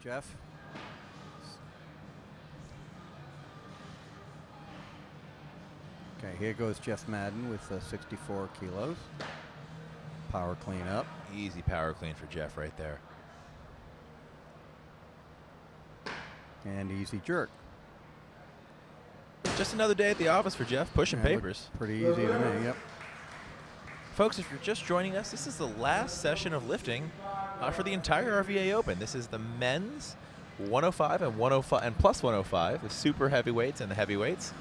Jeff. Okay, here goes Jeff Madden with 64 kilos. Power clean up. Easy power clean for Jeff right there. And easy jerk. Just another day at the office for Jeff, pushing papers. Pretty easy to me, yep. Folks, if you're just joining us, this is the last session of lifting for the entire RVA Open. This is the men's 105 and 105 and plus 105, the super heavyweights and the heavyweights.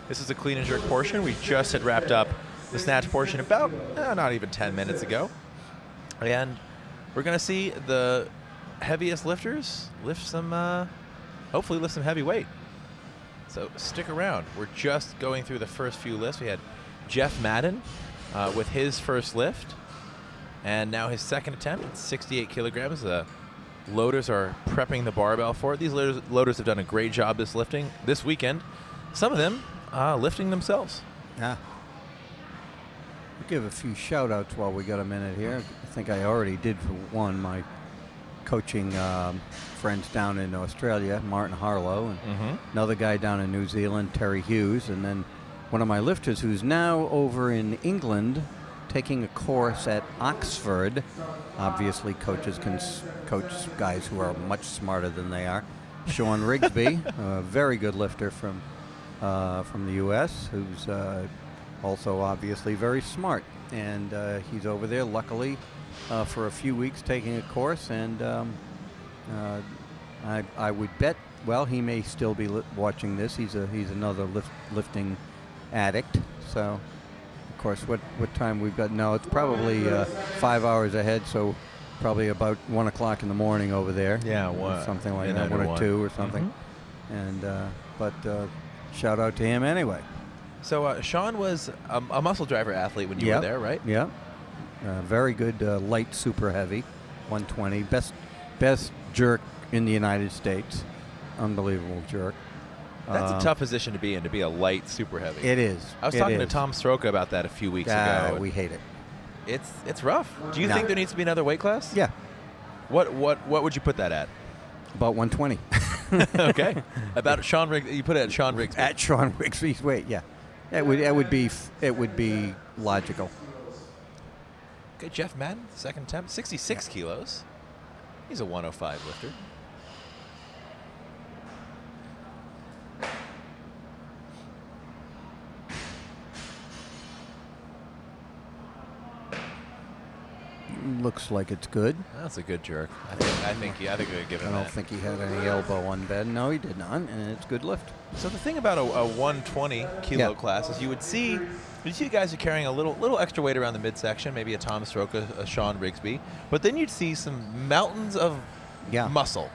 This is the clean and jerk portion. We just had wrapped up the snatch portion about not even 10 minutes ago. And we're going to see the heaviest lifters lift some, hopefully lift some heavy weight. So stick around. We're just going through the first few lifts. We had Jeff Madden with his first lift, and now his second attempt at 68 kilograms. The loaders are prepping the barbell for it. These loaders have done a great job this weekend. Some of them lifting themselves. Yeah. I'll give a few shout outs while we got a minute here. I think I already did for one. My coaching friends down in Australia, Martin Harlow, and another guy down in New Zealand, Terry Hughes, and then one of my lifters who's now over in England taking a course at Oxford. Obviously, coaches can coach guys who are much smarter than they are. Sean Rigsby, a very good lifter from the U.S., who's also obviously very smart. And he's over there, luckily, for a few weeks taking a course. And I would bet, well, he may still be watching this. He's another lifting addict. So, of course, what time we've got? No, it's probably 5 hours ahead, so probably about 1 o'clock in the morning over there. Yeah, something like that, 1 or 2 or something. And but shout out to him anyway. So Sean was a muscle driver athlete when you were there, right? Yeah. Very good light super heavy, 120. Best jerk in the United States. Unbelievable jerk. That's a tough position to be in, to be a light super heavy. It is. I was talking to Tom Stroka about that a few weeks ago. We hate it. It's rough. Do you think there needs to be another weight class? Yeah. What would you put that at? About 120. Okay. About Sean Riggs. You put it at Sean Riggs. At Sean Rigsby's weight, yeah. It would be logical. Okay, Jeff Madden, second attempt, 66 kilos. He's a 105 lifter. Looks like it's good. That's a good jerk. I think we would give him I don't that. think he had any elbow on bed. No, he did not, and it's a good lift. So the thing about a 120 kilo class is you see guys are carrying a little extra weight around the midsection, maybe a Tom Stroka, a Sean Rigsby, but then you'd see some mountains of muscle.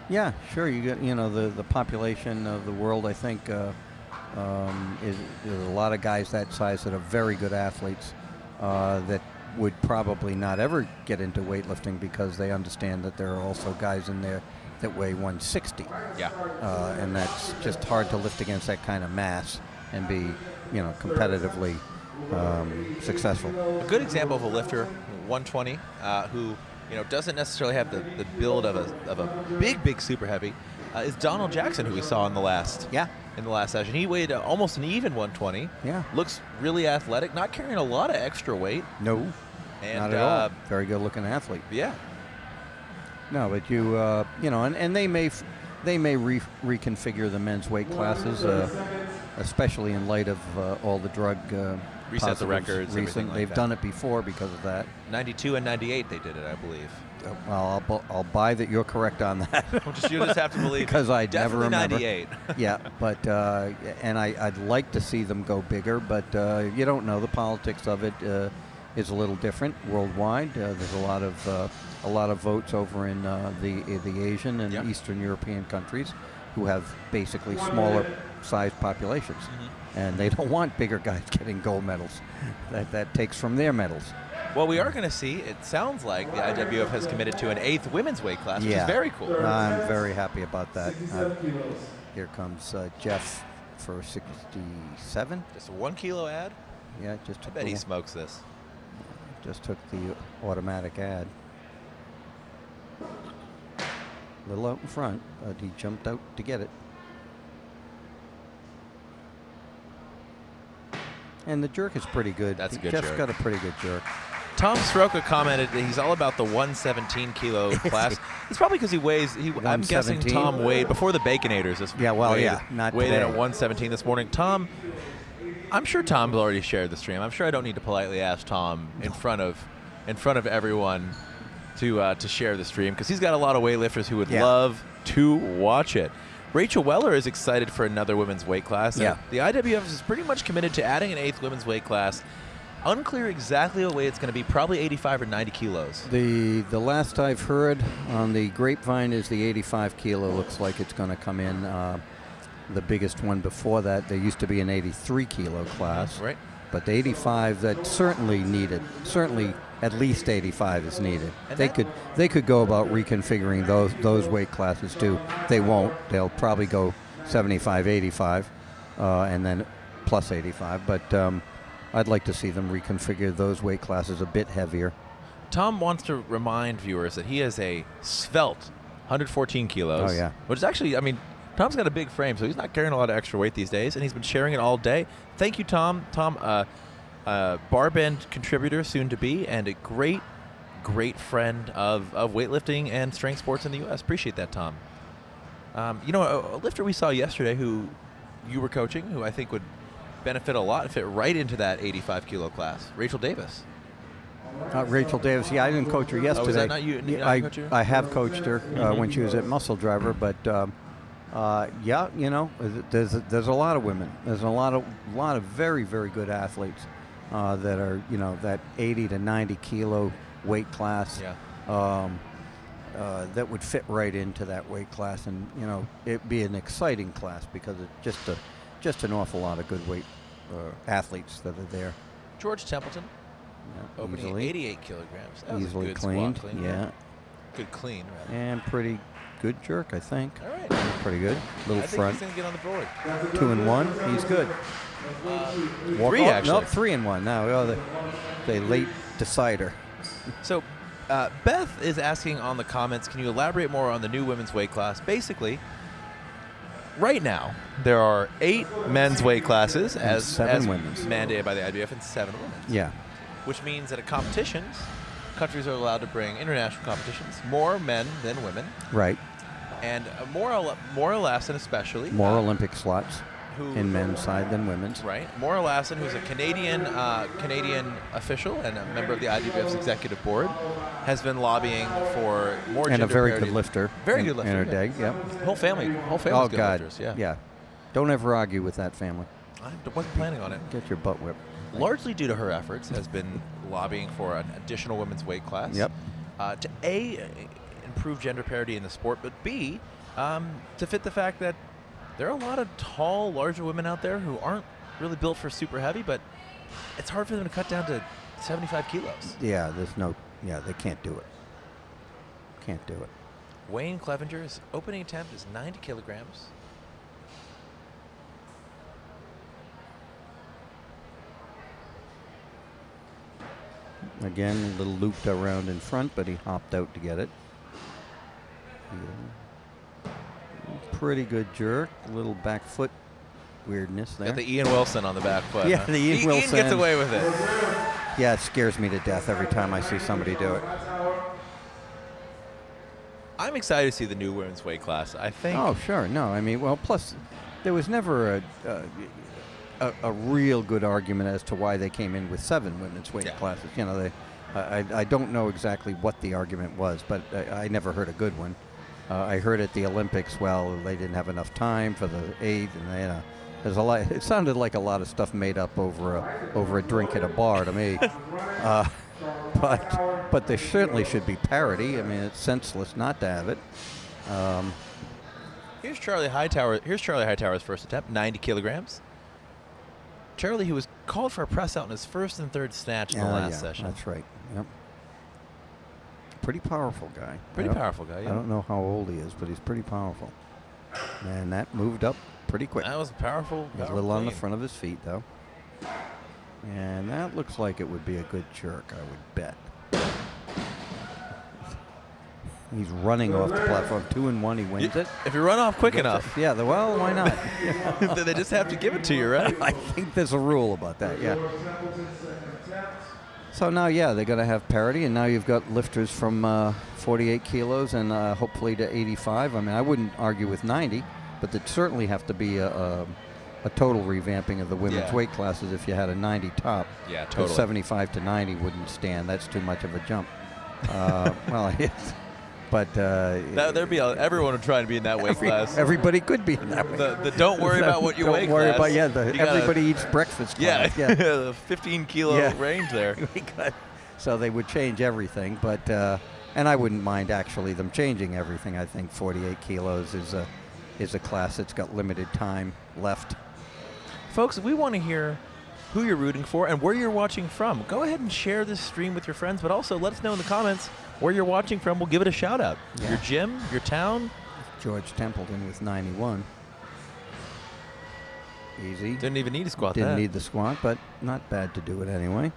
Yeah, sure. You got the population of the world. I think there's a lot of guys that size that are very good athletes that would probably not ever get into weightlifting because they understand that there are also guys in there that weigh 160. Yeah. And that's just hard to lift against that kind of mass and be, competitively successful. A good example of a lifter, 120, who doesn't necessarily have the build of a big super heavy, is Donald Jackson, who we saw in the last session. He weighed almost an even 120. Yeah. Looks really athletic, not carrying a lot of extra weight. No. And, not at all. Very good looking athlete. Yeah. No, but and they may reconfigure the men's weight classes, especially in light of all the drug reset the records. They've done it before because of that. 92 and 98 they did it, I believe. Well, I'll buy that you're correct on that. You just have to believe because I never remember. 98. Yeah, but and I'd like to see them go bigger, but you don't know. The politics of it is a little different worldwide. There's a lot of votes over in the Asian and Eastern European countries who have basically smaller sized populations, and they don't want bigger guys getting gold medals. That takes from their medals. Well, we are going to see, it sounds like the IWF has committed to an 8th women's weight class, which is very cool. I'm very happy about that. Here comes Jeff for 67. Just a 1 kilo ad? Yeah, I bet he smokes this. Just took the automatic ad. A little out in front, but he jumped out to get it. And the jerk is pretty good. That's a good Jeff's jerk. got a pretty good jerk. Tom Sroka commented that he's all about the 117 kilo class. It's probably because he weighs. I'm guessing 117? Tom weighed before the Baconators. Not weighed in today. at 117 this morning. Tom, I'm sure Tom's already shared the stream. I'm sure I don't need to politely ask Tom in front of everyone to share the stream because he's got a lot of weightlifters who would love to watch it. Rachel Weller is excited for another women's weight class. Yeah. The IWF is pretty much committed to adding an 8th women's weight class. Unclear exactly what weight it's going to be, probably 85 or 90 kilos. The last I've heard on the grapevine is the 85 kilo looks like it's going to come in. The biggest one before that, there used to be an 83 kilo class. Right. But the 85, that's certainly needed. Certainly at least 85 is needed. And they could go about reconfiguring those weight classes too. They won't. They'll probably go 75, 85, and then plus 85. But I'd like to see them reconfigure those weight classes a bit heavier. Tom wants to remind viewers that he is a svelte 114 kilos. Oh, yeah. Which is actually, I mean, Tom's got a big frame, so he's not carrying a lot of extra weight these days, and he's been sharing it all day. Thank you, Tom. Tom, bar band contributor soon to be, and a great, great friend of weightlifting and strength sports in the U.S. Appreciate that, Tom. A lifter we saw yesterday who you were coaching, who I think would benefit a lot and fit right into that 85 kilo class, Rachel Davis. Rachel Davis, I didn't coach her yesterday. Oh, was that not you? Not coach her? I have coached her when she was at Muscle Driver, but there's a lot of women. There's a lot of very, very good athletes that are that 80 to 90 kilo weight class. Yeah. That would fit right into that weight class, and it'd be an exciting class because it's just an awful lot of good weight athletes that are there. George Templeton, opening easily, 88 kilograms. That was easily a good cleaned. squat clean. Yeah. Good clean, rather. And pretty good jerk, I think. All right. Pretty good. Little I think front. he's going to get on the board. 2 and 1. He's good. 3, actually. Nope, 3 and 1 now. The late decider. So, Beth is asking on the comments, can you elaborate more on the new women's weight class? Basically, right now, there are 8 men's weight classes as 7 women's. Mandated by the IWF and 7 women's. Yeah. Which means that at competitions, countries are allowed to bring international competitions, more men than women. Right. And more or less, and especially More Olympic slots in men's side than women's. Right. Maura Lassen, who's a Canadian official and a member of the IWF's executive board, has been lobbying for more And gender a very parity. good lifter. Very good lifter. In her yeah. day, yep. Whole family's Oh, good God. lifters. Yeah. Don't ever argue with that family. I wasn't planning on it. Get your butt whipped. Largely due to her efforts, has been lobbying for an additional women's weight class. Yep. To A, improve gender parity in the sport, but B, to fit the fact that there are a lot of tall, larger women out there who aren't really built for super heavy, but it's hard for them to cut down to 75 kilos. Yeah, they can't do it. Can't do it. Wayne Clevenger's opening attempt is 90 kilograms. Again, a little looped around in front, but he hopped out to get it. Yeah. Pretty good jerk. A little back foot weirdness there. Got the Ian Wilson on the back foot. Yeah, the Ian Wilson. Ian gets away with it. Yeah, it scares me to death every time I see somebody do it. I'm excited to see the new women's weight class. I think. Oh, sure. No, I mean, well, plus there was never a real good argument as to why they came in with 7 women's weight classes. I don't know exactly what the argument was, but I never heard a good one. I heard at the Olympics, well, they didn't have enough time for the 8th, and there's a lot. It sounded like a lot of stuff made up over a drink at a bar to me. But there certainly should be parity. I mean, it's senseless not to have it. Here's Charlie Hightower. Here's Charlie Hightower's first attempt, 90 kilograms. Charlie, who was called for a press out in his first and third snatch in the last session. That's right. Yep. Pretty powerful guy. Pretty powerful guy, yeah. I don't know how old he is, but he's pretty powerful. And that moved up pretty quick. That was powerful. A little on the front of his feet, though. And that looks like it would be a good jerk, I would bet. He's running off the platform. 2-1, he wins it. If you run off quick enough. Yeah, well, why not? They just have to give it to you, right? I think there's a rule about that, yeah. So now, yeah, they're going to have parity, and now you've got lifters from 48 kilos and hopefully to 85. I mean, I wouldn't argue with 90, but there'd certainly have to be a total revamping of the women's weight classes if you had a 90 top. Yeah, totally. 75 to 90 wouldn't stand. That's too much of a jump. Well, but there'd be everyone would try to be in that weight class. Everybody could be in that weight. The don't worry about what you weigh Don't worry class. about everybody eats breakfast class. Yeah, the 15 kilo range there. So they would change everything, but and I wouldn't mind actually them changing everything. I think 48 kilos is a class that's got limited time left. Folks, if we want to hear who you're rooting for and where you're watching from, go ahead and share this stream with your friends, but also let us know in the comments where you're watching from. We'll give it a shout out. Yeah. Your gym, your town. George Templeton with 91. Easy. Didn't even need to squat Didn't need the squat, but not bad to do it anyway.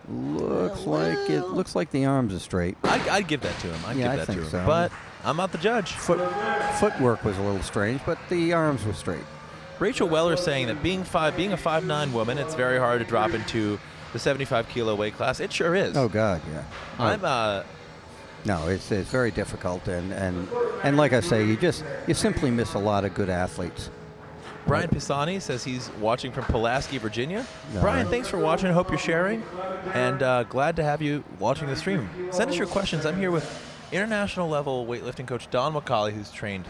Looks like the arms are straight. I'd give that to him. I'd give that think to him. so. But I'm not the judge. Footwork was a little strange, but the arms were straight. Rachel Weller saying that being a 5'9" woman, it's very hard to drop into the 75 kilo weight class. It sure is. Oh God, yeah. I'm No, it's very difficult, and like I say, you simply miss a lot of good athletes. Brian Pisani says he's watching from Pulaski, Virginia. No. Brian, thanks for watching. I hope you're sharing, and glad to have you watching the stream. Send us your questions. I'm here with international level weightlifting coach Don McCauley, who's trained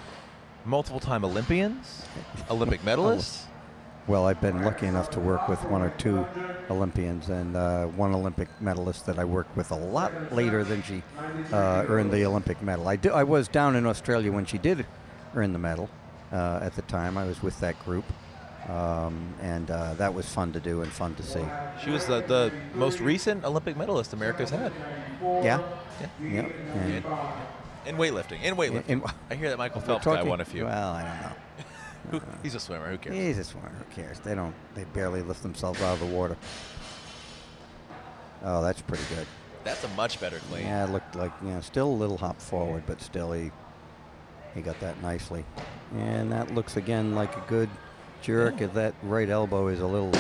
multiple-time Olympians, Olympic medalists. Well, I've been lucky enough to work with one or two Olympians and one Olympic medalist that I worked with a lot later than she earned the Olympic medal. I was down in Australia when she did earn the medal. At the time, I was with that group, and that was fun to do and fun to see. She was the most recent Olympic medalist America's had. Yeah. Yeah. And in weightlifting. I hear that Michael Phelps guy won a few. Well, I don't know. He's a swimmer. Who cares? He's a swimmer. Who cares? They barely lift themselves out of the water. Oh, that's pretty good. That's a much better clean. Yeah, it looked like, still a little hop forward, but still he got that nicely. And that looks again like a good jerk. That right elbow is a little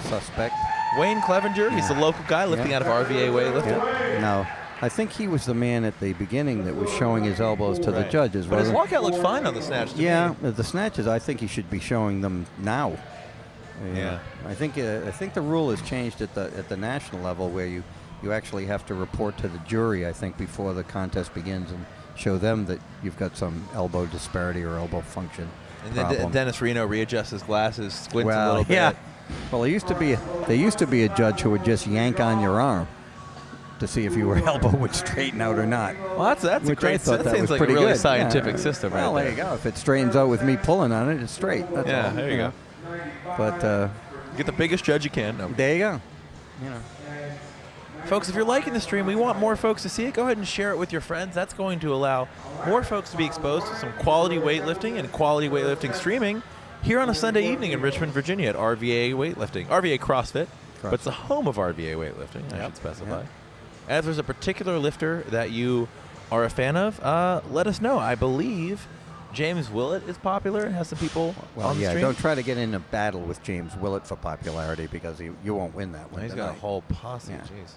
suspect. Wayne Clevenger, he's the local guy lifting out of RVA weightlifting. Yeah. No, I think he was the man at the beginning that was showing his elbows to the judges. But his walkout looked fine on the snatch. The snatches, I think he should be showing them now. Yeah. I think the rule has changed at the national level where you actually have to report to the jury, I think, before the contest begins and show them that you've got some elbow disparity or elbow function problem. Then Dennis Reno readjusts his glasses, squints a little bit. Yeah. Well, there used to be a judge who would just yank on your arm to see if your elbow would straighten out or not. Well, that's a great. That seems like a really scientific system, right? Well, there you go. If it straightens out with me pulling on it, it's straight. That's all. There you go. But get the biggest judge you can. No. There you go. Folks, if you're liking the stream, we want more folks to see it. Go ahead and share it with your friends. That's going to allow more folks to be exposed to some quality weightlifting and quality weightlifting streaming here on a Sunday evening in Richmond, Virginia at RVA Weightlifting. RVA CrossFit, but it's the home of RVA Weightlifting, I should specify. Yep. And if there's a particular lifter that you are a fan of, let us know. I believe James Willett is popular and has some people on the stream. Don't try to get in a battle with James Willett for popularity because you won't win that one. He's got a whole posse. Jeez.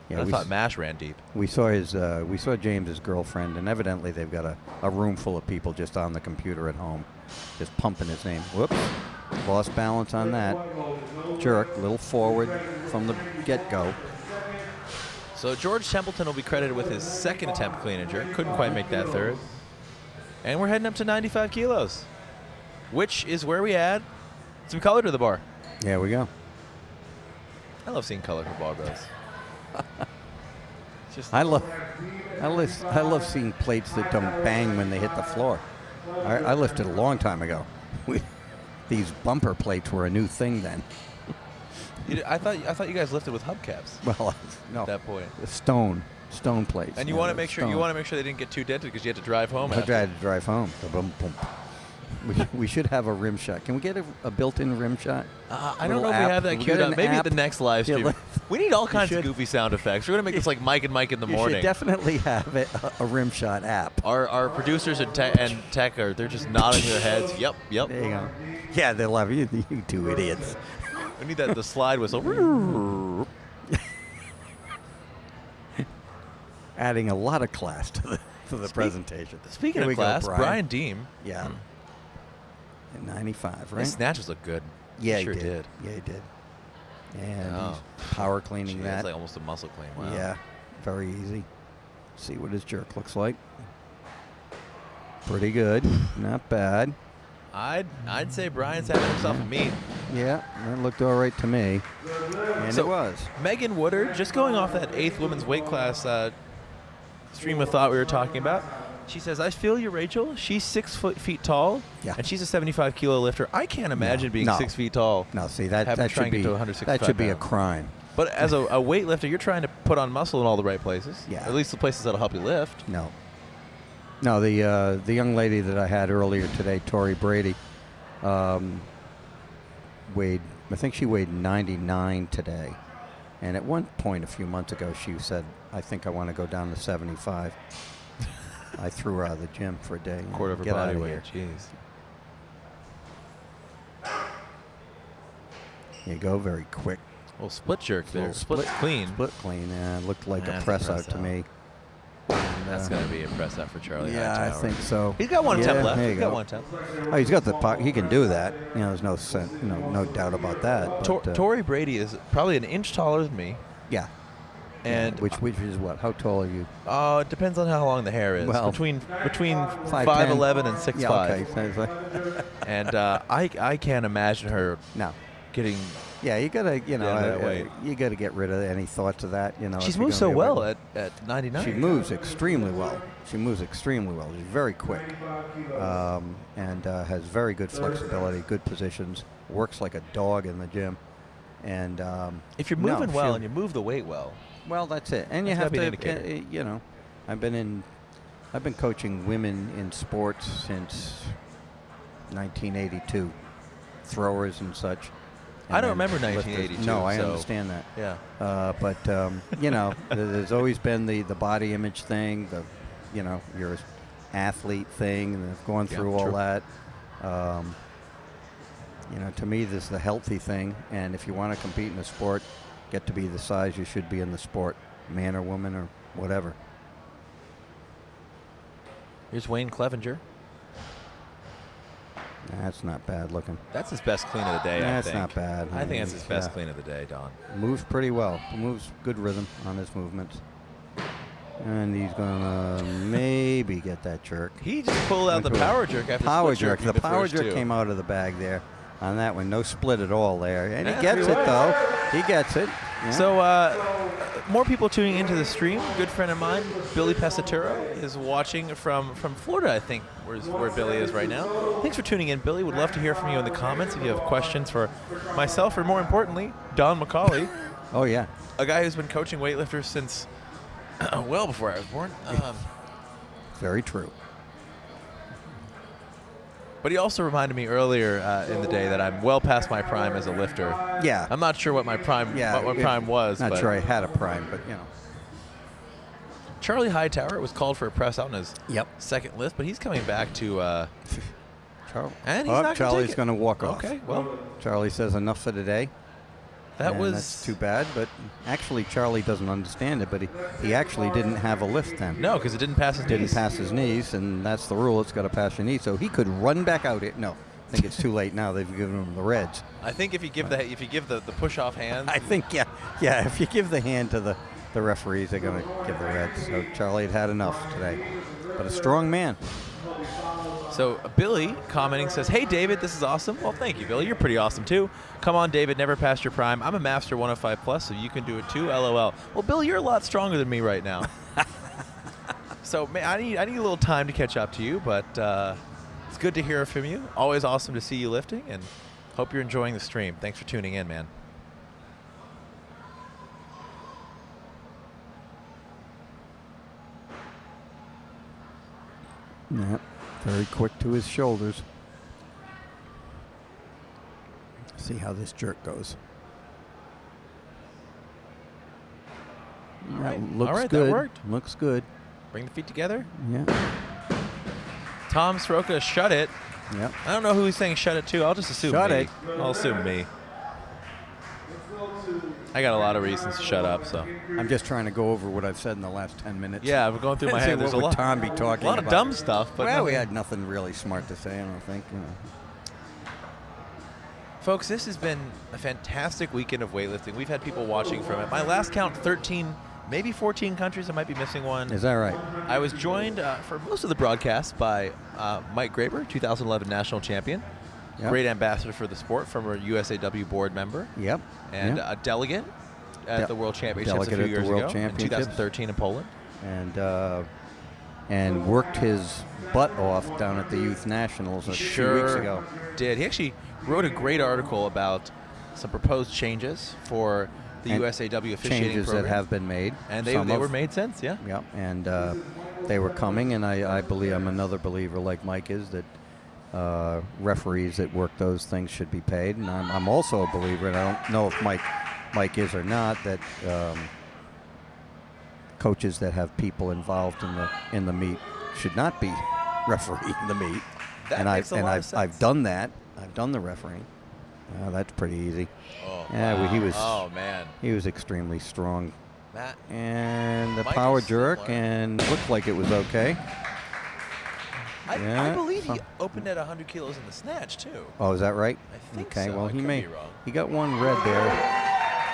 Yeah, I thought MASH ran deep. We saw James's girlfriend, and evidently they've got a room full of people just on the computer at home, just pumping his name. Whoops, lost balance on that. Jerk, a little forward from the get-go. So George Templeton will be credited with his second attempt clean and jerk. Couldn't quite make that third. And we're heading up to 95 kilos, which is where we add some color to the bar. Yeah, we go. I love seeing color for barbells. I love seeing plates that don't bang when they hit the floor. I lifted a long time ago. These bumper plates were a new thing then. I thought you guys lifted with hubcaps. Well, no. At that point, stone plates. And you want to make sure they didn't get too dented because you had to drive home. I had to drive home. We should have a rim shot. Can we get a built-in rim shot? I don't know if we app. have that Can we queued get up. an Maybe app? at the next live Yeah, stream. We need all kinds of should. goofy sound effects. We're going to make this like Mike and Mike in the You morning. should definitely have a rim shot app. Our producers and tech they're just nodding their heads. Yep. There you go. Yeah, they love you. You two idiots. We need the slide whistle. Adding a lot of class to the presentation. Speaking Here of we go, class, Brian Deem. Yeah. In 95, right? His snatches look good. Yeah, he sure did. Yeah, he did. And Oh. he's power cleaning Gee, that. that's like almost a muscle clean. Wow. Yeah, very easy. See what his jerk looks like. Pretty good. Not bad. I'd say Brian's having himself a meet. Yeah, that looked all right to me. And So- it was. Megan Woodard, just going off that 8th women's weight class stream of thought we were talking about, she says, I feel you, Rachel. She's 6 feet tall, Yeah. and she's a 75 kilo lifter. I can't imagine being no. 6 feet tall. No, see, that Having should trying to be get to 165 that should be a pounds. crime. But as a weightlifter, you're trying to put on muscle in all the right places. Yeah. At least the places that'll help you lift. No. No, the young lady that I had earlier today, Tori Brady, weighed, I think she weighed 99 today. And at one point a few months ago, she said, I think I want to go down to 75. I threw her out of the gym for a day. Quarter of her Get body outta weight. here. Jeez. Here you go, very quick. Well, split jerk there. Little Split clean. Split clean, yeah. Looked like That's a a press press out to out. me. That's going to be a press out for Charlie Yeah, I Hightower. think so. He's got one Yeah, attempt left. there you He's got go. one attempt. Oh, he's got the puck. He can do that. You know, there's no doubt about that. But, Tori Brady is probably an inch taller than me. yeah. And which is what? How tall are you? it depends on how long the hair is. Well, between 5'10" 5'11" and 6'5". Yeah, okay. So it's like- And I can't imagine her no. getting. Yeah, you gotta, that weight. you gotta get rid of any thoughts of that. She's if you're moved so gonna be well able- at 99. She moves extremely well. She's very quick, and has very good flexibility, good positions. Works like a dog in the gym, and If you're no, moving well she'll- and you move the weight well, well, that's it. And you That's have gotta to, be an indicator. I've been coaching women in sports since 1982, throwers and such. I don't then remember lifters. 1982, No, I so- understand that. yeah. But there's always been the body image thing, your athlete thing, and I've gone Yeah, through all true. that. To me, this is the healthy thing, and if you want to compete in a sport, get to be the size you should be in the sport, man or woman or whatever. Here's Wayne Clevenger. That's not bad looking. That's his best clean of the day, That's I think. not bad. I think that's his best Yeah. clean of the day, Don. Moves pretty well. Moves good rhythm on his movements. And he's going to maybe get that jerk. He just pulled out the Went to a power jerk after Power split jerk. jerking The power first jerk two. came out of the bag there on that one. No split at all there. And Yeah, he gets three it, ways. though. He gets it. Yeah. So, more people tuning into the stream. Good friend of mine, Billy Pesaturo, is watching from Florida, I think, where Billy is right now. Thanks for tuning in, Billy. Would love to hear from you in the comments if you have questions for myself or, more importantly, Don McCauley, Oh, yeah. a guy who's been coaching weightlifters since well before I was born. Very true. But he also reminded me earlier in the day that I'm well past my prime as a lifter. Yeah. I'm not sure what my prime Yeah. what my prime was. Not but sure I had a prime, but, Charlie Hightower was called for a press out in his Yep. second lift, but he's coming back to. Charlie. And he's not gonna Charlie's take it. going to walk off. Okay, well, Charlie says enough for today. that and was that's too bad, but actually Charlie doesn't understand it, but he actually didn't have a lift then. no, because it didn't pass his Didn't knees. pass his knees, and that's the rule. It's got to pass your knees. So he could run back out it. No, I think it's too late now. They've given him the reds. I think if you give the push off hand, I think, yeah. If you give the hand to the referees, they're going to give the reds. So Charlie had enough today, but a strong man. So Billy commenting says, "Hey David, this is awesome." Well, thank you, Billy. You're pretty awesome too. Come on, David, never past your prime. I'm a master 105 plus, so you can do it too. LOL. Well, Billy, you're a lot stronger than me right now. So man, I need a little time to catch up to you, but it's good to hear from you. Always awesome to see you lifting, and hope you're enjoying the stream. Thanks for tuning in, man. Yeah, very quick to his shoulders. See how this jerk goes. All right. Looks All right, good. that worked. Looks good. Bring the feet together. Yeah. Tom Soroka shut it. Yep. I don't know who he's saying shut it to. I'll just assume Shut me. it. I'll assume me. I got a lot of reasons to shut up, so. I'm just trying to go over what I've said in the last 10 minutes. Yeah, I'm going through my See head. There's what a would lot, Tom be talking a lot of about? dumb stuff, but Well, we nothing- had nothing really smart to say, I don't think. You know. Folks, this has been a fantastic weekend of weightlifting. We've had people watching from it. My last count, 13, maybe 14 countries. I might be missing one. Is that right? I was joined for most of the broadcast by Mike Graber, 2011 national champion, Yep. great ambassador for the sport, former USAW board member, Yep. and Yep. a delegate at the World Championships Delegate a few at the years World ago, in Championships. 2013 in Poland. And worked his butt off down at the Youth Nationals a few weeks ago. Did. He actually wrote a great article about some proposed changes for the And USAW officiating Changes program. that have been made. And they Some were of- made since, yeah. Yep, and they were coming, and I believe I'm another believer, like Mike is, that referees that work those things should be paid. And I'm also a believer, and I don't know if Mike is or not, that coaches that have people involved in the meet should not be refereeing the meet. That makes a lot of sense. I've done that. I've done the refereeing. That's pretty easy. Oh, Yeah, wow. he was. Oh, man. He was extremely strong. Matt. And the Mike power is jerk, similar. and looked like it was okay. I Yeah, believe he some- opened at 100 kilos in the snatch, too. Oh, is that right? I think okay, so. well, I he could may. be wrong. He got one red there.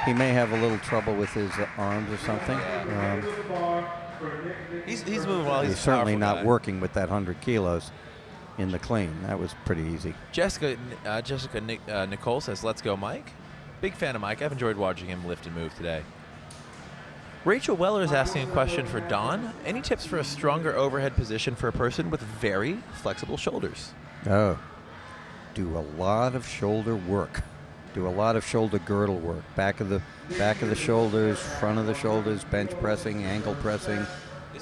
He may have a little trouble with his arms or something. He's moving well. He's He's a certainly powerful not guy. working with that 100 kilos in the clean. That was pretty easy. Jessica Nicole says, "Let's go, Mike." Big fan of Mike. I've enjoyed watching him lift and move today. Rachel Weller is asking a question for Don. Any tips for a stronger overhead position for a person with very flexible shoulders? Oh, do a lot of shoulder work. Do a lot of shoulder girdle work. Back of the shoulders, front of the shoulders, bench pressing, ankle pressing,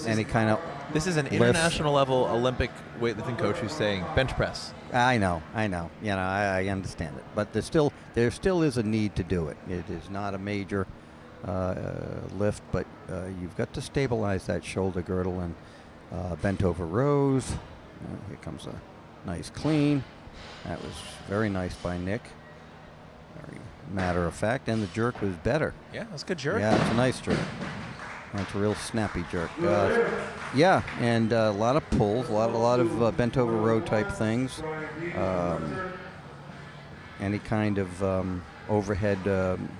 any kind of. This is an Lifts. international level Olympic weightlifting coach who's saying bench press. I know. You know, I understand it, but there still is a need to do it. It is not a major lift, but you've got to stabilize that shoulder girdle and bent over rows. Here comes a nice clean. That was very nice by Nick. Very matter of fact, and the jerk was better. Yeah, that's a good jerk. Yeah, it's a nice jerk. It's a real snappy jerk. Yeah, and a lot of pulls, a lot of bent over row type things. Any kind of overhead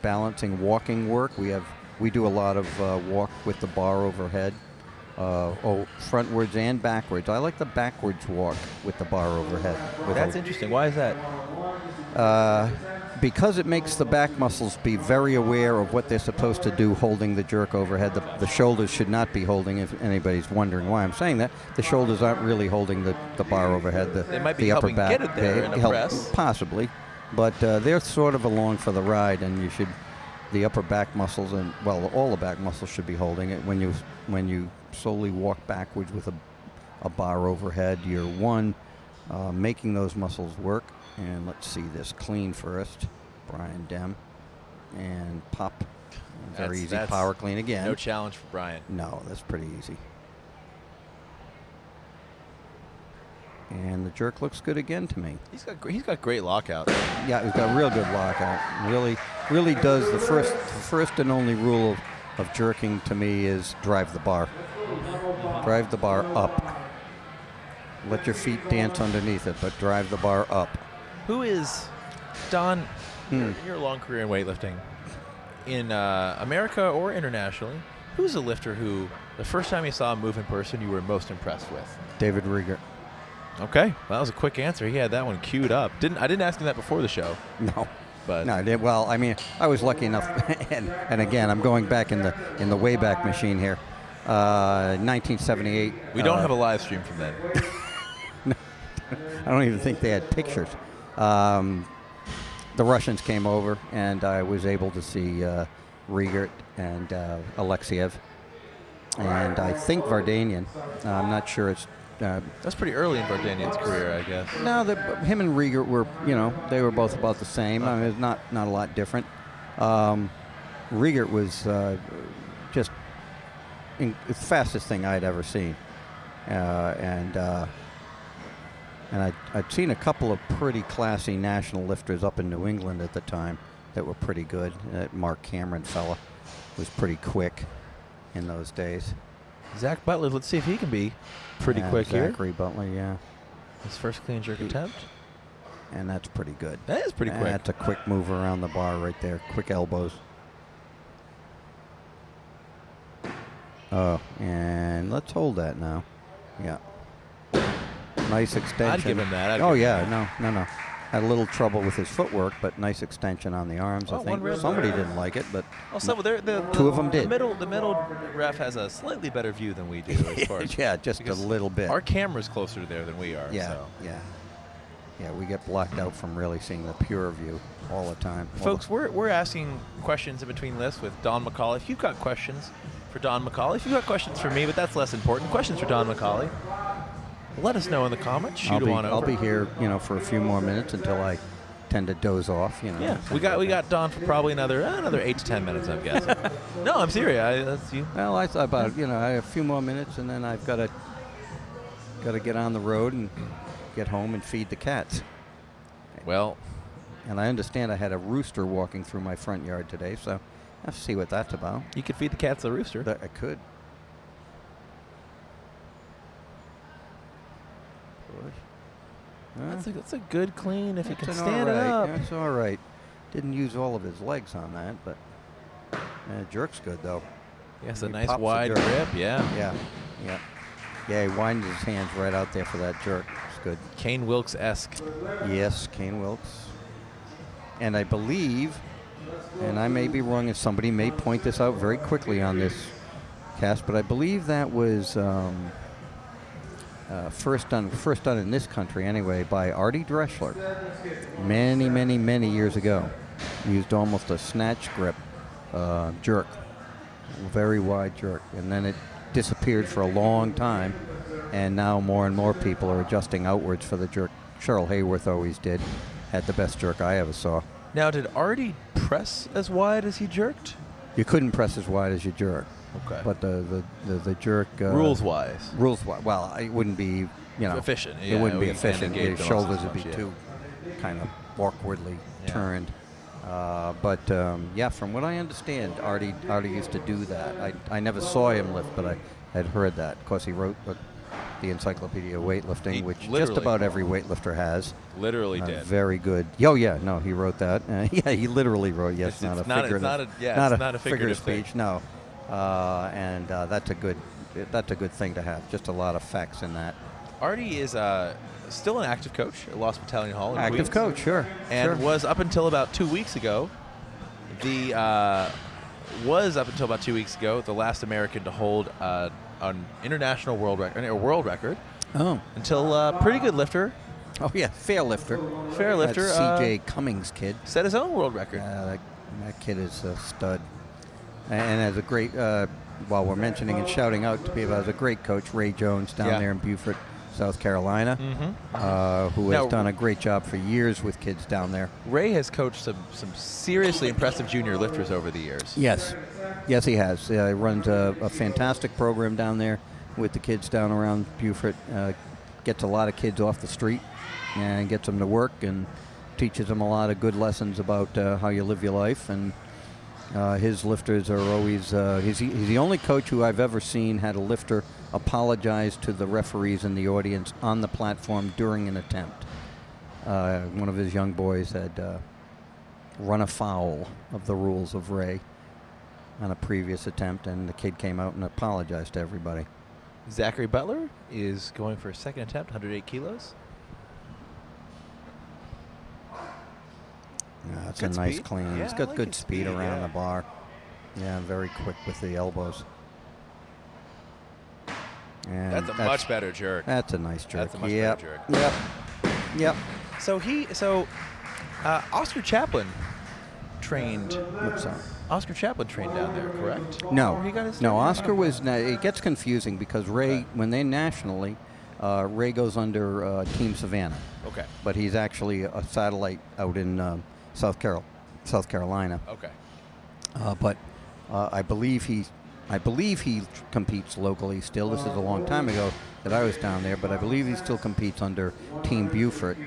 balancing, walking work. We do a lot of walk with the bar overhead. Frontwards and backwards. I like the backwards walk with the bar overhead. That's interesting. Why is that? Because it makes the back muscles be very aware of what they're supposed to do holding the jerk overhead. The shoulders should not be holding, if anybody's wondering why I'm saying that. The shoulders aren't really holding the bar overhead. They might be the upper helping back. get it there in a help, press. Possibly. But they're sort of along for the ride, and the upper back muscles, and well, all the back muscles should be holding it. When you slowly walk backwards with a bar overhead, you're making those muscles work. And let's see this clean first. Brian Dem. And pop. Very easy That's power clean again. No challenge for Brian. No, that's pretty easy. And the jerk looks good again to me. He's got great lockout. Yeah, he's got a real good lockout. Really does. The first and only rule of jerking to me is drive the bar. Drive the bar up. Let your feet dance underneath it, but drive the bar up. Who is Don? Your long career in weightlifting, in America or internationally, who's a lifter who the first time you saw him move in person you were most impressed with? David Rieger. Okay, well, that was a quick answer. He had that one queued up. I didn't ask him that before the show. No. But No, well, I mean, I was lucky enough, and again, I'm going back in the Wayback Machine here. 1978. we don't have a live stream from then. I don't even think they had pictures. The Russians came over, and I was able to see Riegert and Alexiev, and I think Vardanian. I'm not sure. It's That's pretty early in Vardanyan's career, I guess. No, him and Rieger were, they were both about the same. I mean, it's not a lot different. Rieger was just the fastest thing I'd ever seen, and I'd seen a couple of pretty classy national lifters up in New England at the time that were pretty good. That Mark Cameron fella was pretty quick in those days. Zach Butler, let's see if he can be pretty quick here. Zachary Butler, yeah. His first clean jerk attempt. And that's pretty good. That is pretty quick. That's a quick move around the bar right there. Quick elbows. Oh, and let's hold that now. Yeah. Nice extension. I'd give him that. No. Had a little trouble with his footwork, but nice extension on the arms. I think somebody didn't like it, but two of them did. The middle ref has a slightly better view than we do. As far as yeah, just a little bit. Our camera's closer to there than we are. Yeah, so. yeah, we get blocked out from really seeing the pure view all the time. Folks, we're asking questions in between lifts with Don McCauley. If you've got questions for Don McCauley, if you've got questions for me, but that's less important, questions for Don McCauley, let us know in the comments. Shoot them on over. I'll be here, for a few more minutes until I tend to doze off. Yeah, we got Don for probably another 8 to 10 minutes, I'm guessing. No, I'm serious. That's you. Well, I thought about I have a few more minutes, and then I've got to get on the road and get home and feed the cats. Well, and I understand I had a rooster walking through my front yard today, so I have to see what that's about. You could feed the cats the rooster. I could. That's a good clean if you can stand it up. That's all right. Didn't use all of his legs on that, but jerk's good though. Yes, a nice wide grip. Yeah, he widened his hands right out there for that jerk. It's good. Kane Wilkes-esque. Yes, Kane Wilkes. And I believe, and I may be wrong, and somebody may point this out very quickly on this cast, but I believe that was first done in this country anyway by Artie Dreschler many years ago. He used almost a snatch grip jerk, very wide jerk, and then it disappeared for a long time, and now more and more people are adjusting outwards for the jerk. Cheryl Hayworth always had the best jerk I ever saw. Now, did Artie press as wide as he jerked? You couldn't press as wide as you jerk. Okay. But the jerk rules-wise. Well, it wouldn't be efficient. It wouldn't be efficient. Your shoulders would be yeah. too kind of awkwardly turned. But from what I understand, Artie used to do that. I never saw him lift, but I had heard that. Of course, he wrote the Encyclopedia of Weightlifting, which just about every weightlifter has. Literally did. Very good. Oh yeah, no, he wrote that. He literally wrote. Yes, not a figure of speech. No. And that's a good thing to have. Just a lot of facts in that. Artie is still an active coach at Lost Battalion Hall in Queens. Active coach, sure. And was up until about 2 weeks ago the last American to hold an international world record. Oh. Until pretty good lifter. Oh yeah, fair lifter. That's C.J. Cummings kid. Set his own world record. That kid is a stud. And as a great, while we're mentioning and shouting out to people, as a great coach, Ray Jones down there in Beaufort, South Carolina, who has done a great job for years with kids down there. Ray has coached some seriously impressive junior lifters over the years. Yes, he has. He runs a fantastic program down there with the kids down around Beaufort. Gets a lot of kids off the street and gets them to work and teaches them a lot of good lessons about how you live your life. And his lifters are always, he's the only coach who I've ever seen had a lifter apologize to the referees in the audience on the platform during an attempt. One of his young boys had run afoul of the rules of Ray on a previous attempt, and the kid came out and apologized to everybody. Zachary Butler is going for a second attempt, 108 kilos. Yeah, it's a nice clean. He's got good speed around the bar. Yeah, very quick with the elbows. And that's a much better jerk. That's a nice jerk. That's a much better jerk. Yep. So Oscar Chaplin trained. Oscar Chaplin trained down there, correct? No. He got his Oscar was. It gets confusing because Ray, when they nationally, Ray goes under Team Savannah, Okay. but he's actually a satellite out in South Carolina. Okay. But I believe he competes locally still. This is a long time ago that I was down there, but I believe he still competes under Team Beaufort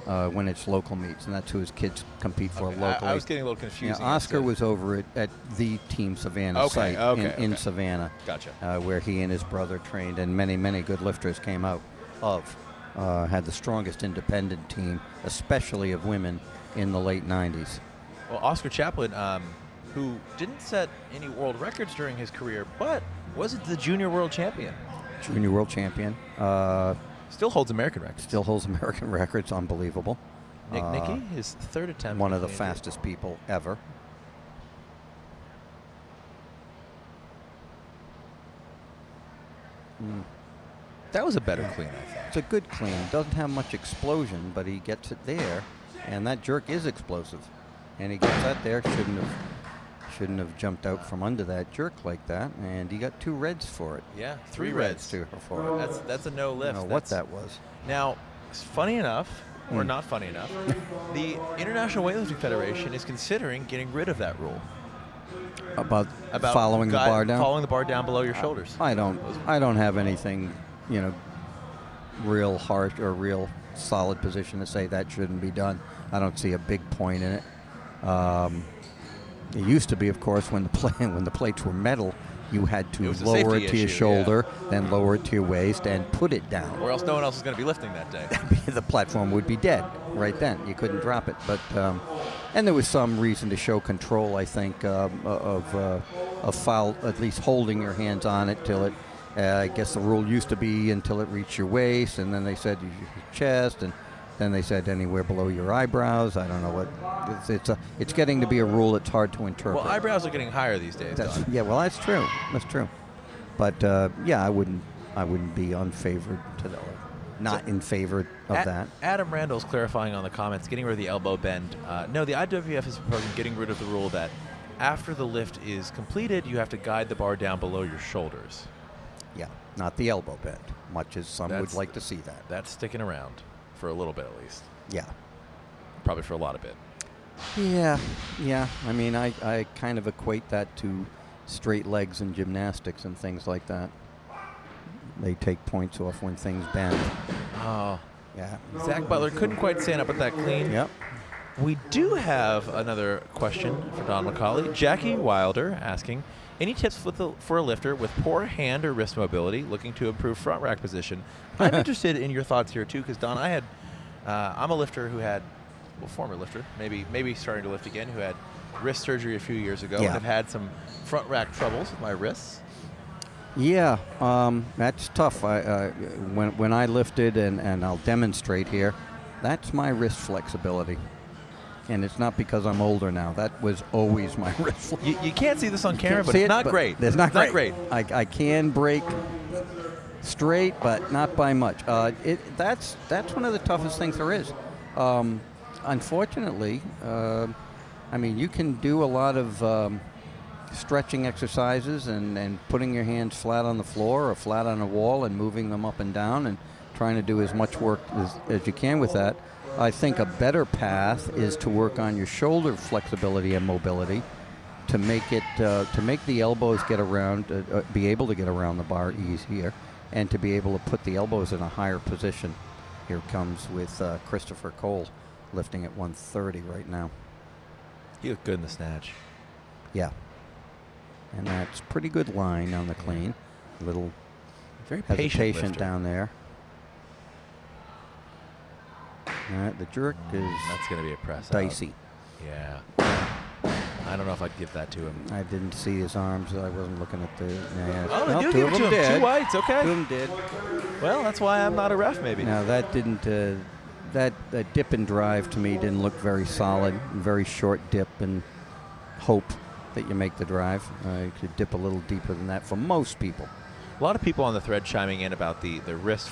when it's local meets, and that's who his kids compete for locally. I was getting a little confused. Yeah, Oscar was over at the Team Savannah site in Savannah. Gotcha. Where he and his brother trained, and many good lifters came out of. Had the strongest independent team, especially of women, in the late 90s. Well, Oscar Chaplin, who didn't set any world records during his career, but was the junior world champion. Junior world champion. Still holds American records. Still holds American records. Unbelievable. Nicky, his third attempt. One of the fastest people ever. That was a better clean, I think. It's a good clean. Doesn't have much explosion, but he gets it there, and that jerk is explosive. And he gets that there. Shouldn't have jumped out from under that jerk like that, and he got 2 reds for it. Yeah, 3 reds for it. That's a no lift. I don't know what that was. Now, funny enough, or not funny enough, the International Weightlifting Federation is considering getting rid of that rule. About following the bar down? Following the bar down below your shoulders. I don't have anything, real harsh or real solid position to say that shouldn't be done. I don't see a big point in it. It used to be, of course, when the plates were metal, you had to lower it to your shoulder, then lower it to your waist, and put it down. Or else no one else is going to be lifting that day. The platform would be dead right then. You couldn't drop it. But and there was some reason to show control, I think, of foul, at least holding your hands on it till it. I guess the rule used to be until it reached your waist, and then they said your chest, and then they said anywhere below your eyebrows. I don't know what. It's getting to be a rule that's hard to interpret. Well, eyebrows are getting higher these days. Yeah, well, that's true. That's true. But yeah, I wouldn't be unfavored to that. Not in favor of that. Adam Randall's clarifying on the comments, getting rid of the elbow bend. No, the IWF is proposing getting rid of the rule that after the lift is completed, you have to guide the bar down below your shoulders. Yeah, not the elbow bend, much as some would like to see that. That's sticking around for a little bit at least. Yeah. Probably for a lot of bit. Yeah. I mean, I kind of equate that to straight legs in gymnastics and things like that. They take points off when things bend. Oh. Yeah. Zach Butler couldn't quite stand up with that clean. Yep. We do have another question for Don McCauley. Jackie Wilder asking, any tips for a lifter with poor hand or wrist mobility looking to improve front rack position? I'm interested in your thoughts here too, because Don, I'm a lifter who had, former lifter, maybe starting to lift again, who had wrist surgery a few years ago, and have had some front rack troubles with my wrists. Yeah, that's tough. When I lifted, and I'll demonstrate here, that's my wrist flexibility. And it's not because I'm older now. That was always my wrist. You can't see this on camera, but it's not great. It's not great. I can break straight, but not by much. That's one of the toughest things there is. Unfortunately, I mean, you can do a lot of stretching exercises and putting your hands flat on the floor or flat on a wall and moving them up and down and trying to do as much work as you can with that. I think a better path is to work on your shoulder flexibility and mobility to make the elbows get around, be able to get around the bar easier, and to be able to put the elbows in a higher position. Here comes with Christopher Cole lifting at 130 right now. You look good in the snatch. Yeah. And that's pretty good line on the clean. A little very patient down there. All right, the jerk is that's going to be a press dicey. Out. Yeah. I don't know if I'd give that to him. I didn't see his arms. I wasn't looking at the... Oh, they do give it to him. 2 whites, okay. 2 of them did. Well, that's why I'm not a ref, maybe. Now, that didn't... that dip and drive, to me, didn't look very solid. Very short dip and hope that you make the drive. You could dip a little deeper than that for most people. A lot of people on the thread chiming in about the wrist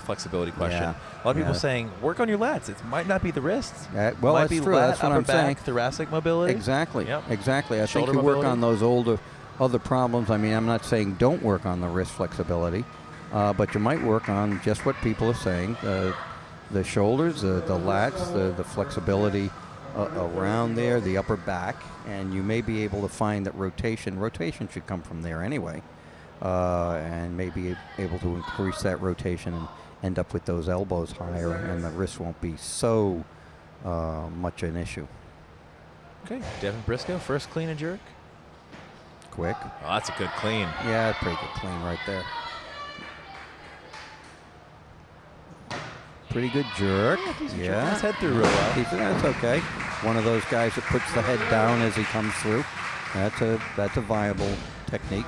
flexibility question. Yeah. A lot of people saying, work on your lats. It might not be the wrists. Well, that's true. That's what I'm saying. Thoracic mobility. Exactly. Yep. Exactly. I Shoulder think you mobility. work on those other problems. I mean, I'm not saying don't work on the wrist flexibility, but you might work on just what people are saying, the shoulders, the lats, the flexibility around there, the upper back, and you may be able to find that rotation should come from there anyway, and maybe able to increase that rotation and end up with those elbows higher, and the wrist won't be so much an issue. Okay, Devin Briscoe, first clean and jerk. Quick. Oh, that's a good clean. Yeah, pretty good clean right there. Pretty good jerk. He's jerking his head through real well. That's okay. One of those guys that puts the head down as he comes through. That's a viable technique.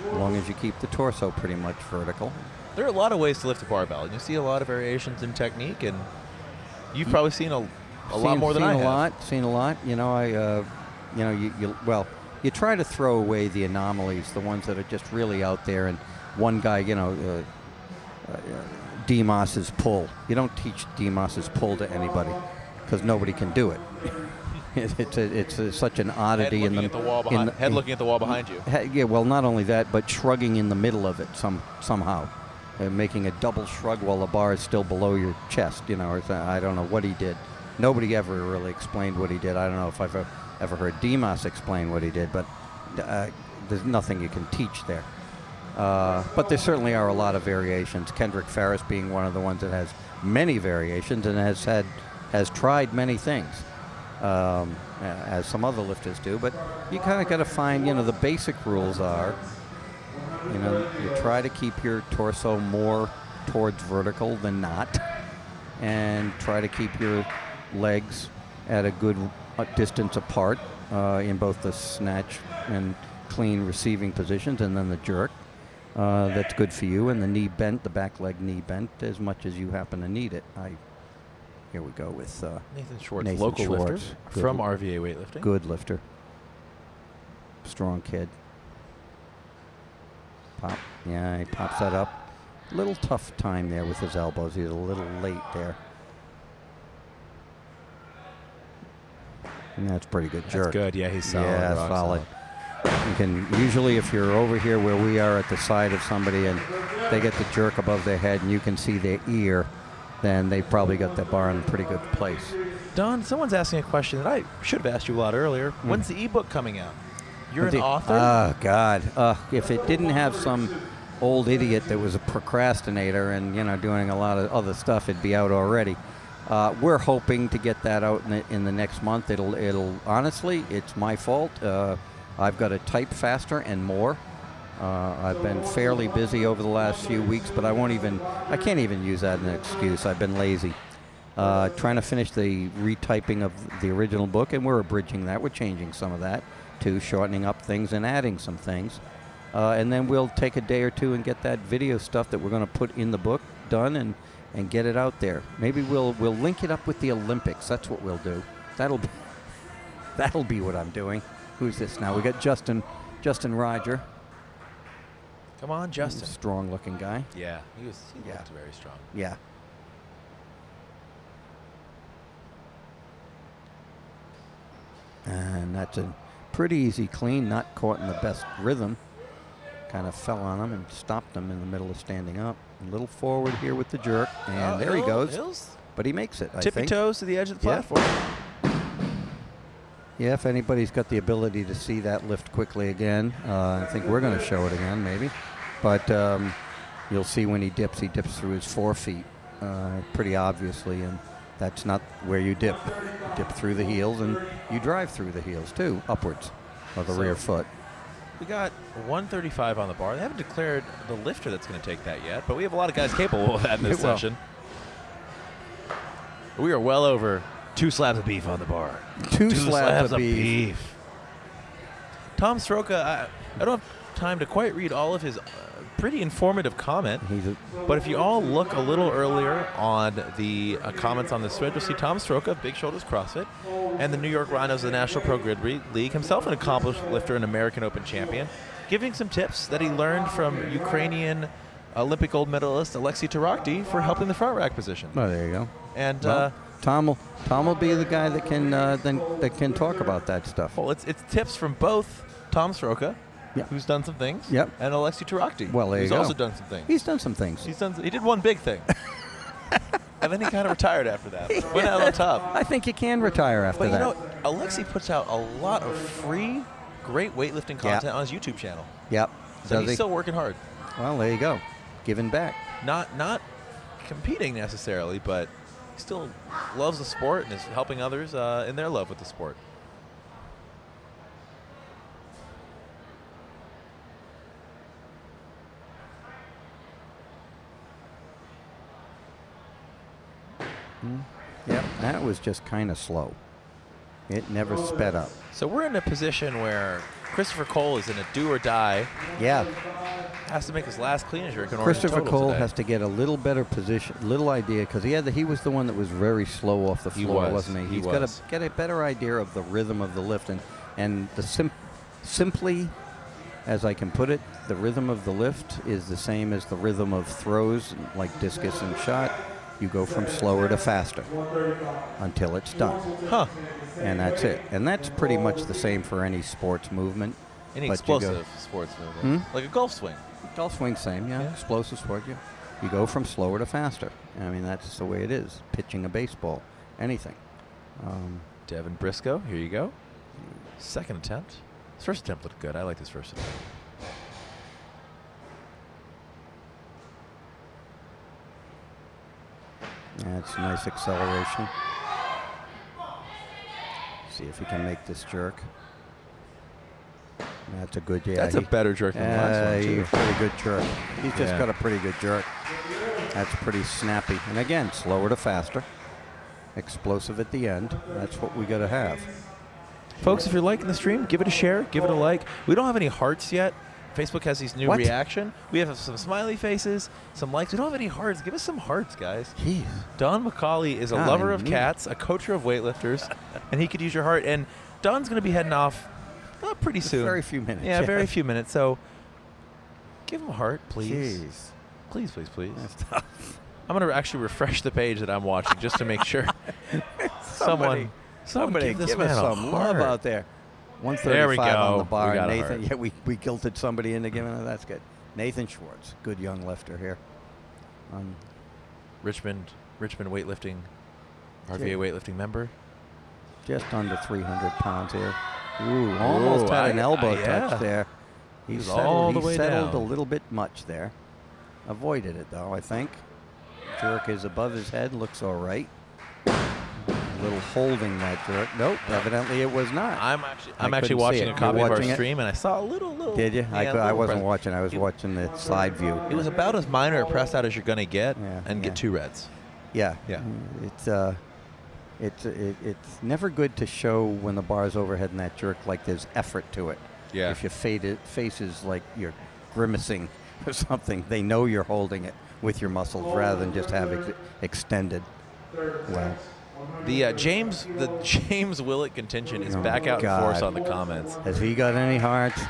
As long as you keep the torso pretty much vertical. There are a lot of ways to lift a barbell, and you see a lot of variations in technique, and you've probably seen a lot more than I have. Seen a lot. You know, you try to throw away the anomalies, the ones that are just really out there. And one guy, Demos's pull. You don't teach Demos's pull to anybody because nobody can do it. It's such an oddity Head looking at the wall behind you. Yeah, well, not only that, but shrugging in the middle of it somehow. Making a double shrug while the bar is still below your chest, or I don't know what he did. Nobody ever really explained what he did. I don't know if I've ever heard Demos explain what he did, but there's nothing you can teach there. But there certainly are a lot of variations. Kendrick Farris being one of the ones that has many variations and has tried many things, as some other lifters do. But you kind of got to find, the basic rules are, you try to keep your torso more towards vertical than not, and try to keep your legs at a good distance apart in both the snatch and clean receiving positions, and then the jerk. That's good for you, and the knee bent, the back leg knee bent as much as you happen to need it. Here we go with Nathan Schwartz, local lifter from RVA Weightlifting. Good lifter. Strong kid. Pop. Yeah, he pops that up. A little tough time there with his elbows. He's a little late there. And that's pretty good jerk. That's good. Yeah, he's solid. Yeah, solid. You can usually, if you're over here where we are at the side of somebody and they get the jerk above their head and you can see their ear, then they've probably got that bar in a pretty good place. Don, someone's asking a question that I should have asked you a lot earlier. When's the ebook coming out? You're an author? Oh, God. If it didn't have some old idiot that was a procrastinator and, doing a lot of other stuff, it'd be out already. We're hoping to get that out in the next month. It'll honestly, it's my fault. I've got to type faster and more. I've been fairly busy over the last few weeks, but I can't even use that as an excuse. I've been lazy. Trying to finish the retyping of the original book, and we're abridging that. We're changing some of that too, shortening up things and adding some things. And then we'll take a day or two and get that video stuff that we're going to put in the book done and get it out there. Maybe we'll link it up with the Olympics. That's what we'll do. That'll be what I'm doing. Who's this now? We got Justin Roger. Come on, Justin. Strong-looking guy. Yeah, he looked very strong. Yeah. And that's a pretty easy clean, not caught in the best rhythm. Kind of fell on him and stopped him in the middle of standing up. A little forward here with the jerk, and there he goes. But he makes it, I think. Tippy toes to the edge of the platform. Yeah, if anybody's got the ability to see that lift quickly again, I think we're going to show it again, maybe. But you'll see when he dips through his forefeet pretty obviously, and that's not where you dip. You dip through the heels, and you drive through the heels, too, upwards of the rear foot. We got 135 on the bar. They haven't declared the lifter that's going to take that yet, but we have a lot of guys capable of that in this session. We are well over 2 slabs of beef on the bar. Two slabs of beef. Tom Sroka, I don't have time to quite read all of his pretty informative comment, but if you all look a little earlier on the comments on the thread, you'll see Tom Sroka, Big Shoulders CrossFit, and the New York Rhinos of the National Pro Grid League, himself an accomplished lifter and American Open champion, giving some tips that he learned from Ukrainian Olympic gold medalist Alexei Tarakty for helping the front rack position. Oh, there you go. And Tom will be the guy that can talk about that stuff. Well, it's tips from both Tom Sroka who's done some things. Yep. And Alexi Tarakti, Well, there who's you go. also done some things. He's done some things. He did one big thing. And then he kind of retired after that. Went out on top. I think you can retire after But that. you know, Alexi puts out a lot of free, great weightlifting content on his YouTube channel. Yep. So Does he's he? still working hard. Well, there you go. Giving back. Not competing necessarily, but he still loves the sport and is helping others in their love with the sport. Yep. That was just kind of slow. It never sped up. So we're in a position where Christopher Cole is in a do or die. Yeah. Has to make his last clean and jerk in order Christopher to total Cole today. has to get a little better position, little idea, because he was the one that was very slow off the floor, wasn't he? He's got to get a better idea of the rhythm of the lift, and the simply, as I can put it, the rhythm of the lift is the same as the rhythm of throws, like discus and shot. You go from slower to faster until it's done. Huh. And that's it. And that's pretty much the same for any sports movement. Any but you explosive sports movement. Like a golf swing. Golf swing, same, yeah. Explosive sport, yeah. You go from slower to faster. I mean, that's the way it is. Pitching a baseball, anything. Devin Briscoe, here you go. Second attempt. His first attempt looked good. I like his first attempt. That's nice acceleration. See if he can make this jerk. That's a good, That's a better jerk than the last one, too. Pretty good jerk. He's just got a pretty good jerk. That's pretty snappy. And again, slower to faster. Explosive at the end. That's what we got to have. Folks, if you're liking the stream, give it a share, give it a like. We don't have any hearts yet. Facebook has these new reaction. We have some smiley faces, some likes. We don't have any hearts. Give us some hearts, guys. Jeez. Don McCauley is a lover of cats, a coacher of weightlifters, and he could use your heart. And Don's going to be heading off pretty soon. Very few minutes. Yeah, very few minutes. So give him a heart, please. Jeez. Please, please, please. That's tough. I'm going to actually refresh the page that I'm watching just to make sure someone give us some love out there. 135 there we go. on the bar. We got Nathan, yeah, we guilted somebody into giving it. That's good. Nathan Schwartz, good young lifter here. Richmond weightlifting, RVA weightlifting member. Just under 300 pounds here. Ooh, almost had an elbow touch there. He settled down. A little bit much there. Avoided it though, I think. Jerk is above his head, looks all right. A little holding that jerk. Nope, evidently it was not. I'm actually watching a copy of our stream, and I saw a little. Did you? Yeah, I wasn't watching. I was watching the side view. It was about as minor a press out as you're going to get, and get 2 reds. Yeah. Yeah. It's never good to show when the bar's overhead and that jerk like there's effort to it. Yeah. If your face is like you're grimacing or something, they know you're holding it with your muscles rather than just have it extended. Well. The James Willett contention is back out in force on the comments. Has he got any hearts?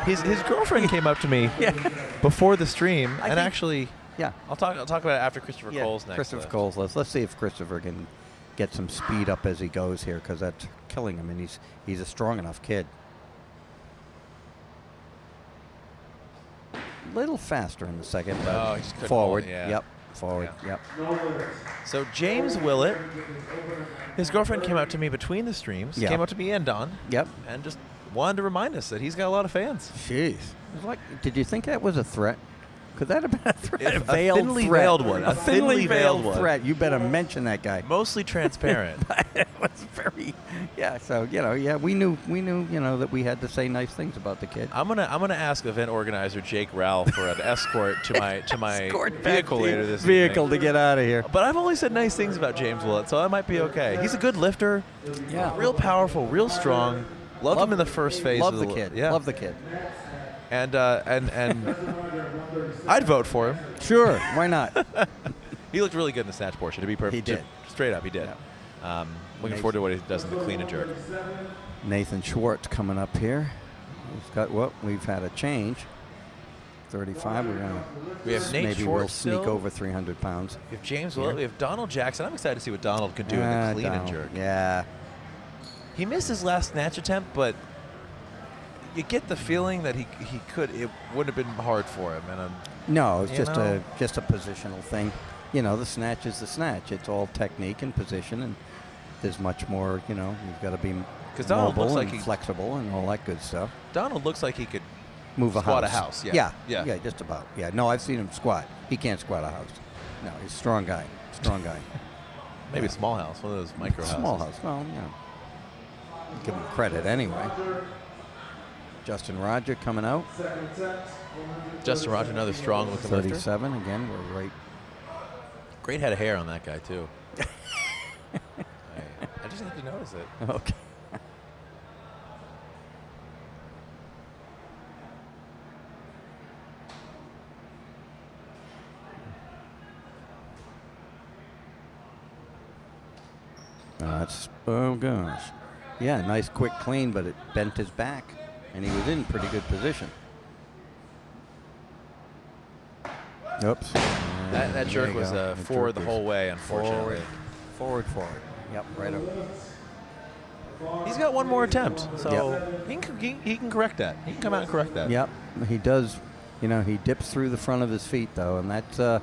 His girlfriend came up to me before the stream, and actually, I'll talk about it after Christopher Cole's next. Christopher Cole's list. Let's see if Christopher can get some speed up as he goes here, because that's killing him, and he's a strong enough kid. Little faster in the second. Oh, he just couldn't forward. hold it, yeah. Yep. Forward. Yeah. Yep. So James Willett, his girlfriend came out to me between the streams. Yeah. Came out to me and Don. Yep. And just wanted to remind us that he's got a lot of fans. Jeez. It was like, did you think that was a threat? Could that have been a threat? A thinly veiled one. A thinly veiled threat. You better mention that guy. Mostly transparent. It was very, so we knew, that we had to say nice things about the kid. I'm gonna ask event organizer Jake Rowell for an escort to my vehicle later this evening. To get out of here. But I've only said nice things about James Willett, so I might be okay. He's a good lifter. Yeah. Real powerful, real strong. Loved him in the first phase. Love the kid. Yeah. Love the kid. And I'd vote for him. Sure, why not? He looked really good in the snatch portion, to be perfect. He did. Straight up, he did. Yeah. Looking forward to what he does in the clean and jerk. Nathan Schwartz coming up here. We've had a change. 35. We have Nate maybe Schwartz we'll sneak still. over 300 pounds. We have James Willett. We have Donald Jackson. I'm excited to see what Donald can do in the clean and jerk. Yeah. He missed his last snatch attempt, but you get the feeling that he could. It wouldn't have been hard for him. And No, it's you just know? a positional thing. You know, the snatch is the snatch. It's all technique and position, and there's much more. You know, you've got to be 'Cause Donald looks mobile like and he- flexible and all that good stuff. Donald looks like he could Move a squat house. a house. Yeah. Yeah. Just about. Yeah. No, I've seen him squat. He can't squat a house. No, he's a strong guy. Strong guy. Maybe a small house, one of those micro houses. Small house. Well, you know, give him credit anyway. Justin Roger coming out. Justin Roger, another strong looking lifter. 37 again. We're right. Great head of hair on that guy too. I just had to notice it. Okay. That's, oh gosh. Yeah, nice quick clean, but it bent his back, and he was in pretty good position. Oops. That There jerk you was go. The forward jerk the was whole way, unfortunately. Forward. Yep, right up. He's got one more attempt, so he can correct that. He can come out and correct that. Yep, he does. You know, he dips through the front of his feet, though, and that's a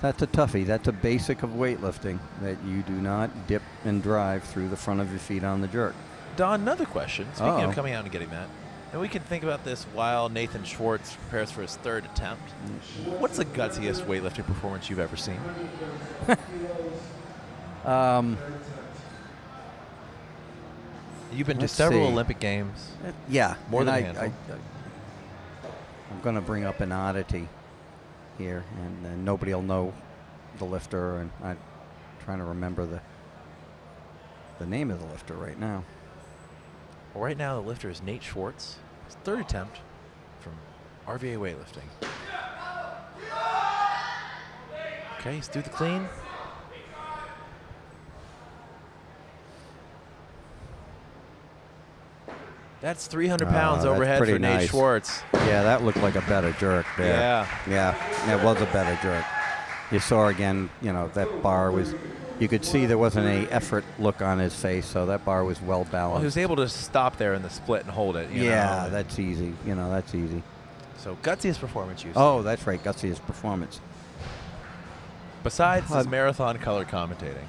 toughie. That's a basic of weightlifting, that you do not dip and drive through the front of your feet on the jerk. Don, another question. Speaking Uh-oh. of coming out and getting that, and we can think about this while Nathan Schwartz prepares for his third attempt. What's the gutsiest weightlifting performance you've ever seen? You've been to Let's several see. Olympic Games. Yeah, More and than a handful. I'm going to bring up an oddity here, and then nobody will know the lifter, and I'm trying to remember the name of the lifter right now. Well, right now, the lifter is Nate Schwartz. His third attempt from RVA Weightlifting. Okay, he's through the clean. That's 300 pounds that's overhead pretty for Nate nice. Schwartz. Yeah, that looked like a better jerk there. Yeah. Yeah, it was a better jerk. You saw again, you know, that bar was, you could see there wasn't any effort look on his face, so that bar was well balanced. Well, he was able to stop there in the split and hold it. You Yeah, know? that's easy. You know, that's easy. So gutsiest performance you've Oh, that's right, gutsiest performance. seen. Besides his marathon color commentating.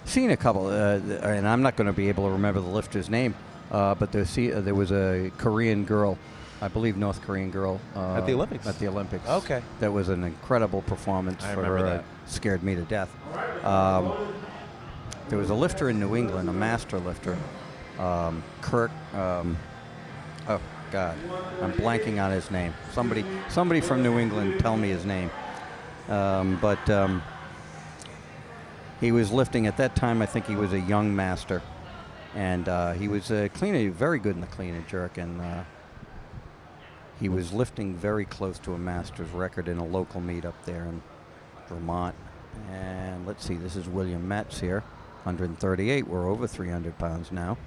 Seen a couple, and I'm not going to be able to remember the lifter's name, but there was a Korean girl, I believe North Korean girl. At the Olympics? At the Olympics. Okay. That was an incredible performance I for remember her. that. It scared me to death. There was a lifter in New England, a master lifter, Kirk, oh God, I'm blanking on his name. Somebody from New England tell me his name. But he was lifting at that time. I think he was a young master, and he was very good in the clean and jerk, and he was lifting very close to a master's record in a local meet up there in Vermont. And let's see, this is William Metz here, 138. We're over 300 pounds now.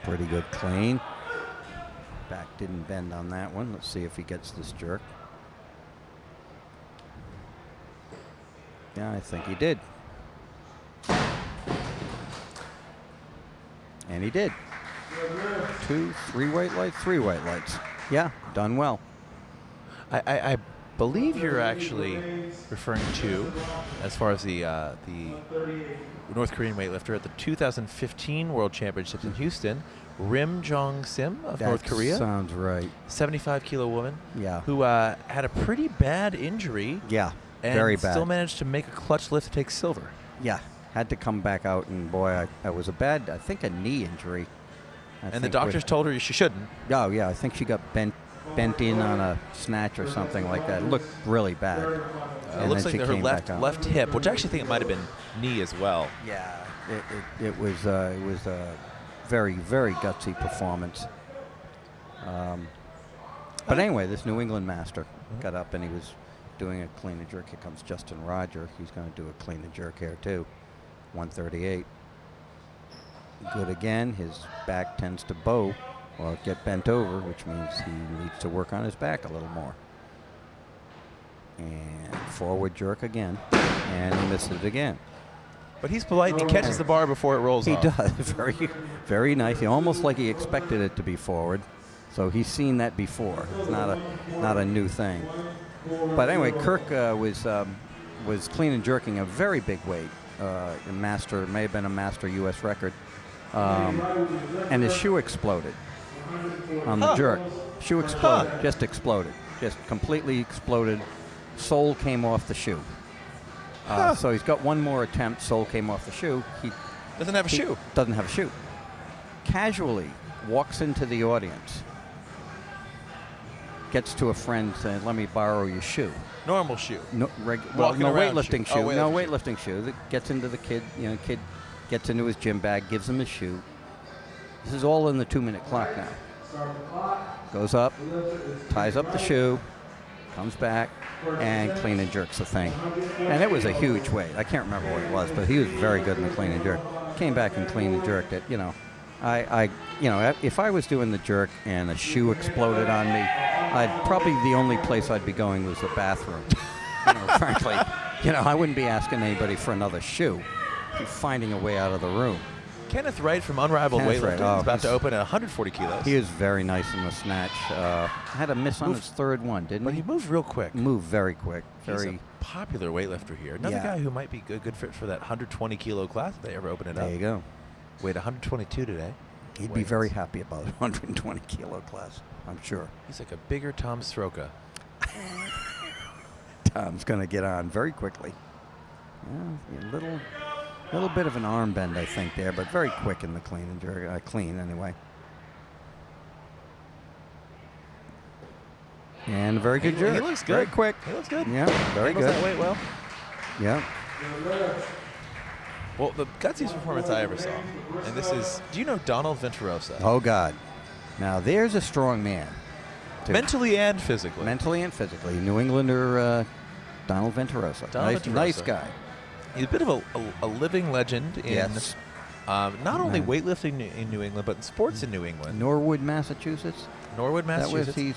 Pretty good clean. Back didn't bend on that one. Let's see if he gets this jerk. Yeah, I think he did. And he did. 2, 3 white lights, 3 white lights. Yeah, done well. I believe you're actually referring to, as far as the North Korean weightlifter at the 2015 World Championships in Houston, Rim Jong Sim of North Korea, Sounds right. 75-kilo woman, Yeah. who had a pretty bad injury. Yeah, And very bad. still managed to make a clutch lift to take silver. Yeah, had to come back out, and boy, that was I think a knee injury. And the doctors told her she shouldn't. Oh yeah, I think she got bent in on a snatch or something like that. It looked really bad. It And looks then like she her came back out. left hip, which I actually think it might have been knee as well. Yeah, it was a very, very gutsy performance. But anyway, this New England master got up and he was doing a clean and jerk. Here comes Justin Roger. He's going to do a clean and jerk here too. 138. Good again. His back tends to bow or get bent over, which means he needs to work on his back a little more. and forward jerk again, and he misses it again. But he's polite and he catches the bar before it rolls He off. does. Very, very nice. He almost like he expected it to be forward. So he's seen that before. It's not a new thing. But anyway, Kirk was clean and jerking a very big weight. A master, may have been a master U.S. record. And his shoe exploded on the jerk. Shoe exploded. Just exploded. Just completely exploded. Sole came off the shoe. So he's got one more attempt. Sole came off the shoe. He Doesn't have a shoe. Doesn't have a shoe. Casually walks into the audience. Gets to a friend saying, "Let me borrow your shoe." Normal shoe. No, Walking no around weightlifting shoe. shoe. Oh, No weightlifting weightlifting shoe. That gets into the kid. Kid gets into his gym bag, gives him his shoe. This is all in the 2-minute clock now. Goes up, ties up the shoe, comes back, and clean and jerks the thing. And it was a huge weight. I can't remember what it was, but he was very good in the clean and jerk. Came back and clean and jerked it. If I was doing the jerk and a shoe exploded on me, probably the only place I'd be going was the bathroom. Frankly, I wouldn't be asking anybody for another shoe. I'd be finding a way out of the room. Kenneth Wright from Unrivaled Kenneth Weightlifting Wright, is about to open at 140 kilos. He is very nice in the snatch. Had a miss on his third one, didn't But he? he moves real quick. Moved very quick. He's Very. a popular weightlifter here. Another Yeah. guy who might be a good fit for that 120 kilo class if they ever open it up. There you go. Weighed 122 today. He'd be very happy about a 120 kilo class, I'm sure. He's like a bigger Tom Sroka. Tom's going to get on very quickly. Yeah, a little bit of an arm bend, I think, there, but very quick in the clean and jerk. Clean, anyway. And a very good jerk. He looks good. Very quick. He looks good. Yeah, very Handles good. that weight well. Yeah. Well, the gutsiest performance I ever saw, and this is, do you know Donald Venturosa? Oh, God. Now, there's a strong man. too. Mentally and physically. Mentally and physically. New Englander Donald Venturosa. Nice guy. He's a bit of a living legend in Yes. not only weightlifting in New England, but in sports in New England. Norwood, Massachusetts. Norwood, Massachusetts. That was he's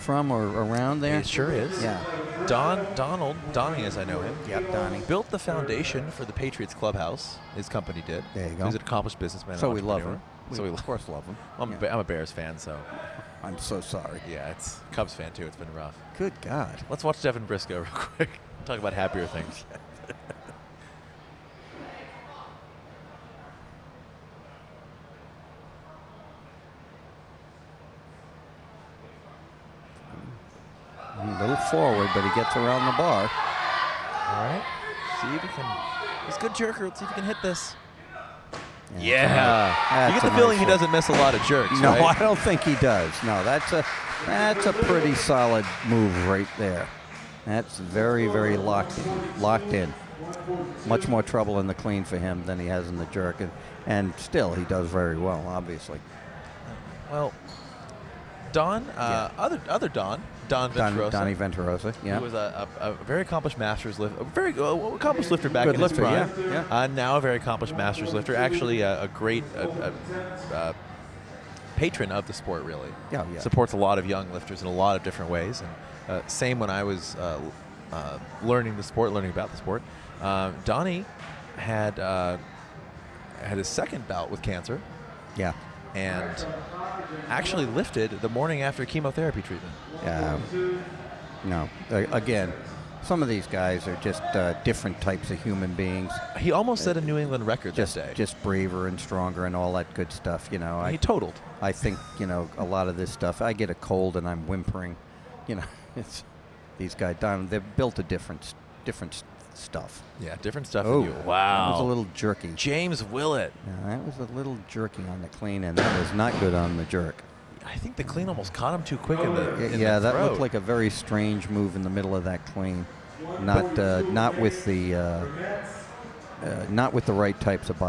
from or around there? It sure is. Yeah. Donnie, as I know him, Yep, Donnie. built the foundation for the Patriots clubhouse. His company did. There you go. He's an accomplished businessman. So and we love entrepreneur. him. So we of course love him. I'm a Bears fan, so I'm so sorry. yeah, it's Cubs fan too. It's been rough. Good God. Let's watch Devin Briscoe real quick. Talk about happier things. A little forward, but he gets around the bar. All right. See if he can. He's a good jerker. Let's see if he can hit this. Yeah. You get the feeling he doesn't miss a lot of jerks, No, right? I don't think he does. No, that's a pretty solid move right there. That's very, very locked in. Much more trouble in the clean for him than he has in the jerk, and still he does very well, obviously. Well, Don, other Don Venturosa. Donnie Venturosa, yeah. Who was a very accomplished masters lifter, a very accomplished lifter back Good in lifter, his prime. yeah. Now a very accomplished masters lifter. Actually, a great patron of the sport, really. Yeah. Supports a lot of young lifters in a lot of different ways. And same when I was learning about the sport. Donnie had his second bout with cancer. Yeah. And actually lifted the morning after chemotherapy treatment. No. Again, some of these guys are just different types of human beings. He almost set a New England record Just that day. just braver and stronger and all that good stuff. He totaled. I think a lot of this stuff. I get a cold and I'm whimpering. It's these guys. They're built of different stuff. Yeah, different stuff Oh, than you. Wow. That was a little jerky. James Willett. Yeah, that was a little jerky on the clean, and that was not good on the jerk. I think the clean almost caught him too quick in the Yeah, the that throat. looked like a very strange move in the middle of that clean. Not with the right types of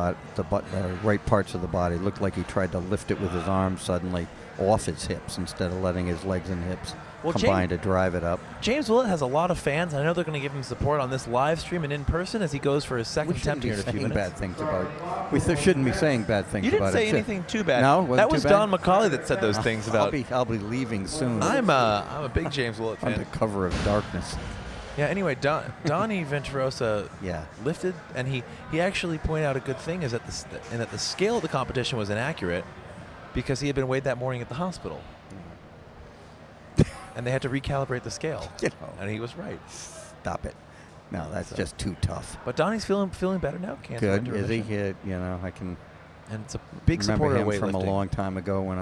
right parts of the body. It looked like he tried to lift it with his arms suddenly off his hips instead of letting his legs and hips combine to drive it up. James Willett has a lot of fans. I know they're going to give him support on this live stream and in person as he goes for his second attempt here in a few minutes. Bad things about. We shouldn't be saying bad things You didn't about say him. anything too bad. No, wasn't that too was bad? Don McCauley that said those things about. I'll be leaving soon. I'm a big James Willett fan. Under cover of darkness. Yeah. Anyway, Donnie Venturosa Yeah. lifted, and he actually pointed out a good thing is that the scale of the competition was inaccurate because he had been weighed that morning at the hospital, and they had to recalibrate the scale. You know. And he was right. Stop it. No, that's just too tough. But Donnie's feeling better now. Cancer Good. into Is he? remission. You know, I can And it's a big supporter of remember him weightlifting. from a long time ago when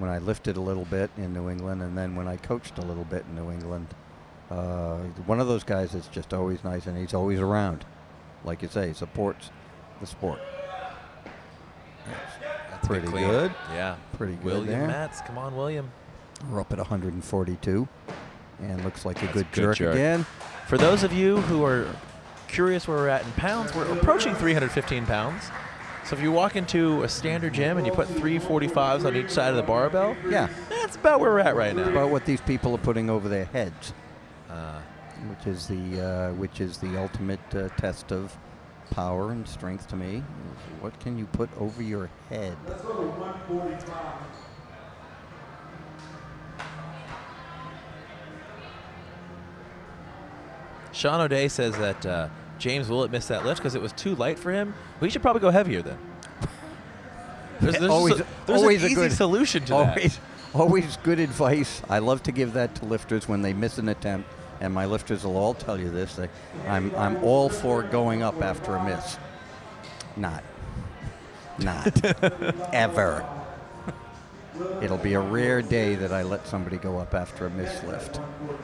I lifted a little bit in New England, and then when I coached a little bit in New England. One of those guys that's just always nice, and he's always around. Like you say, supports the sport. That's pretty clean. good. Yeah. Pretty good William there. Matz. Come on, William. We're up at 142, and looks like a That's good a good jerk jerk. again. For those of you who are curious where we're at in pounds, we're approaching 315 pounds. So if you walk into a standard gym and you put 345s on each side of the barbell, Yeah, that's about where we're at right now. about what these people are putting over their heads, which is the ultimate test of power and strength to me. What can you put over your head? Sean O'Day says that James Willett missed that lift because it was too light for him. We should probably go heavier then. There's Always an a easy good solution to that. Always good advice. I love to give that to lifters when they miss an attempt, and my lifters will all tell you this. I'm all for going up after a miss. Not ever. It'll be a rare day that I let somebody go up after a miss lift,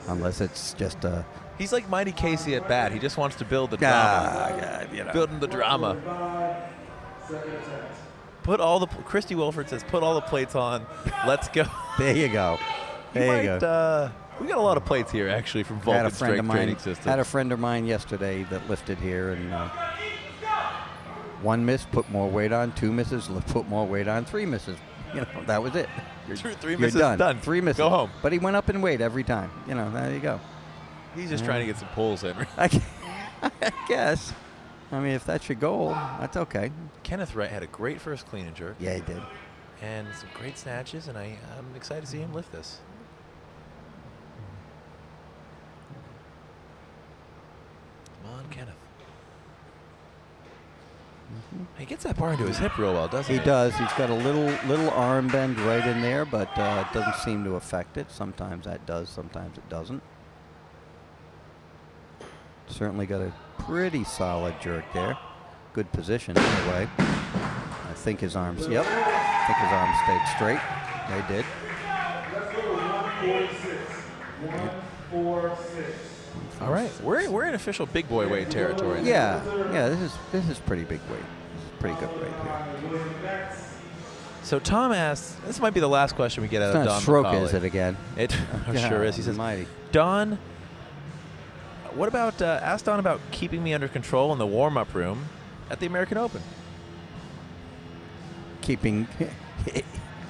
unless it's just a. He's like Mighty Casey at bat. He just wants to build the drama. God, you know. Building the drama. Christy Wilford says, put all the plates on. Let's go. There you go. There you go. We got a lot of plates here, actually, from Vulcan Strength Training Systems. Had a friend of mine yesterday that lifted here, and one miss, put more weight on. Two misses, put more weight on. Three misses. You know, that was it. Three You're misses done. Three misses. Go home. But he went up in weight every time. You know, there you go. He's just trying to get some pulls in. I guess. I mean, if that's your goal, that's okay. Kenneth Wright had a great first clean and jerk. Yeah, he did. And some great snatches, and I'm excited to see him lift this. Come on, Kenneth. He gets that bar into his hip real well, doesn't he? He does. He's got a little arm bend right in there, but it doesn't seem to affect it. Sometimes that does, sometimes it doesn't. Certainly got a pretty solid jerk there. Good position anyway. I think his arms, yep. I think his arms stayed straight. They did. All right, we're in official big boy weight territory now. Yeah, this is pretty big weight. This is pretty good weight here. So Tom asks, this might be the last question we get out It's of not Don stroke, McCauley. is it again? It sure is. He says, Almighty. Don, what about, ask Don about keeping me under control in the warm-up room at the American Open. Keeping,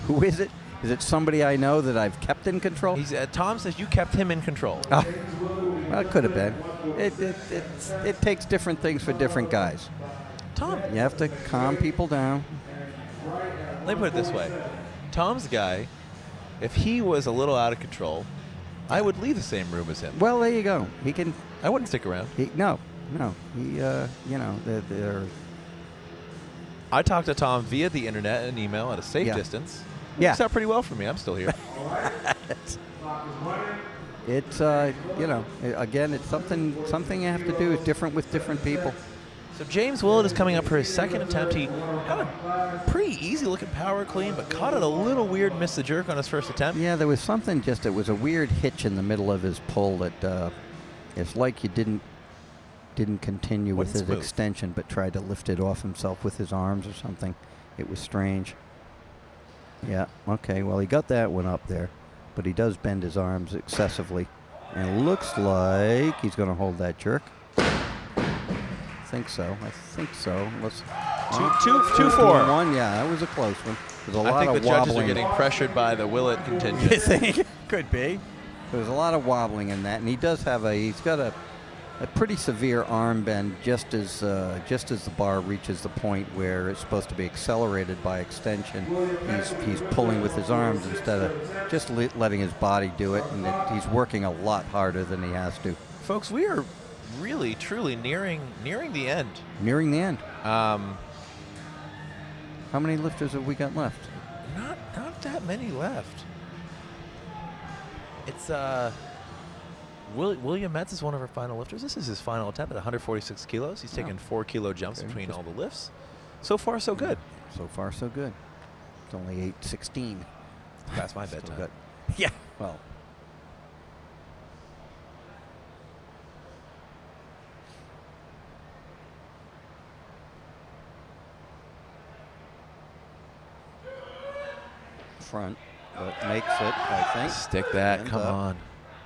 who is it? Is it somebody I know that I've kept in control? Tom says you kept him in control. Oh, well, it could have been. It takes different things for different guys. Tom, You have to calm people down. let me put it this way. Tom's the guy, if he was a little out of control, I would leave the same room as him. Well, there you go. He can. I wouldn't stick around. No. He, you know, they're. I talked to Tom via the internet and email at a safe distance. Yeah. Works out pretty well for me. I'm still here. It's you know, again, it's something you have to do. It's different with different people. So James Willett is coming up for his second attempt. He had a pretty easy-looking power clean, but caught it a little weird, missed the jerk on his first attempt. Yeah, there was something it was a weird hitch in the middle of his pull that it's like you didn't continue with his extension, but tried to lift it off himself with his arms or something. It was strange. Yeah, okay, well, he got that one up there, but he does bend his arms excessively, and it looks like he's going to hold that jerk. I think so. Let's 2-4. Yeah, that was a close one. There's a lot I think of the judges wobbling. are getting pressured by the Willett contingent. You think? Could be. There's a lot of wobbling in that, and he does have he's got a pretty severe arm bend just as the bar reaches the point where it's supposed to be accelerated by extension. He's pulling with his arms instead of just letting his body do it, and he's working a lot harder than he has to. folks, we are really, truly nearing the end. Nearing the end. How many lifters have we got left? Not that many left. It's William Metz is one of our final lifters. This is his final attempt at 146 kilos. He's taken 4 kilo jumps between all the lifts. So far, so good. So far, so good. It's only 8:16. Past my bedtime. Good. Yeah. Well. Front, but makes it, I think. Stick that. And Come on.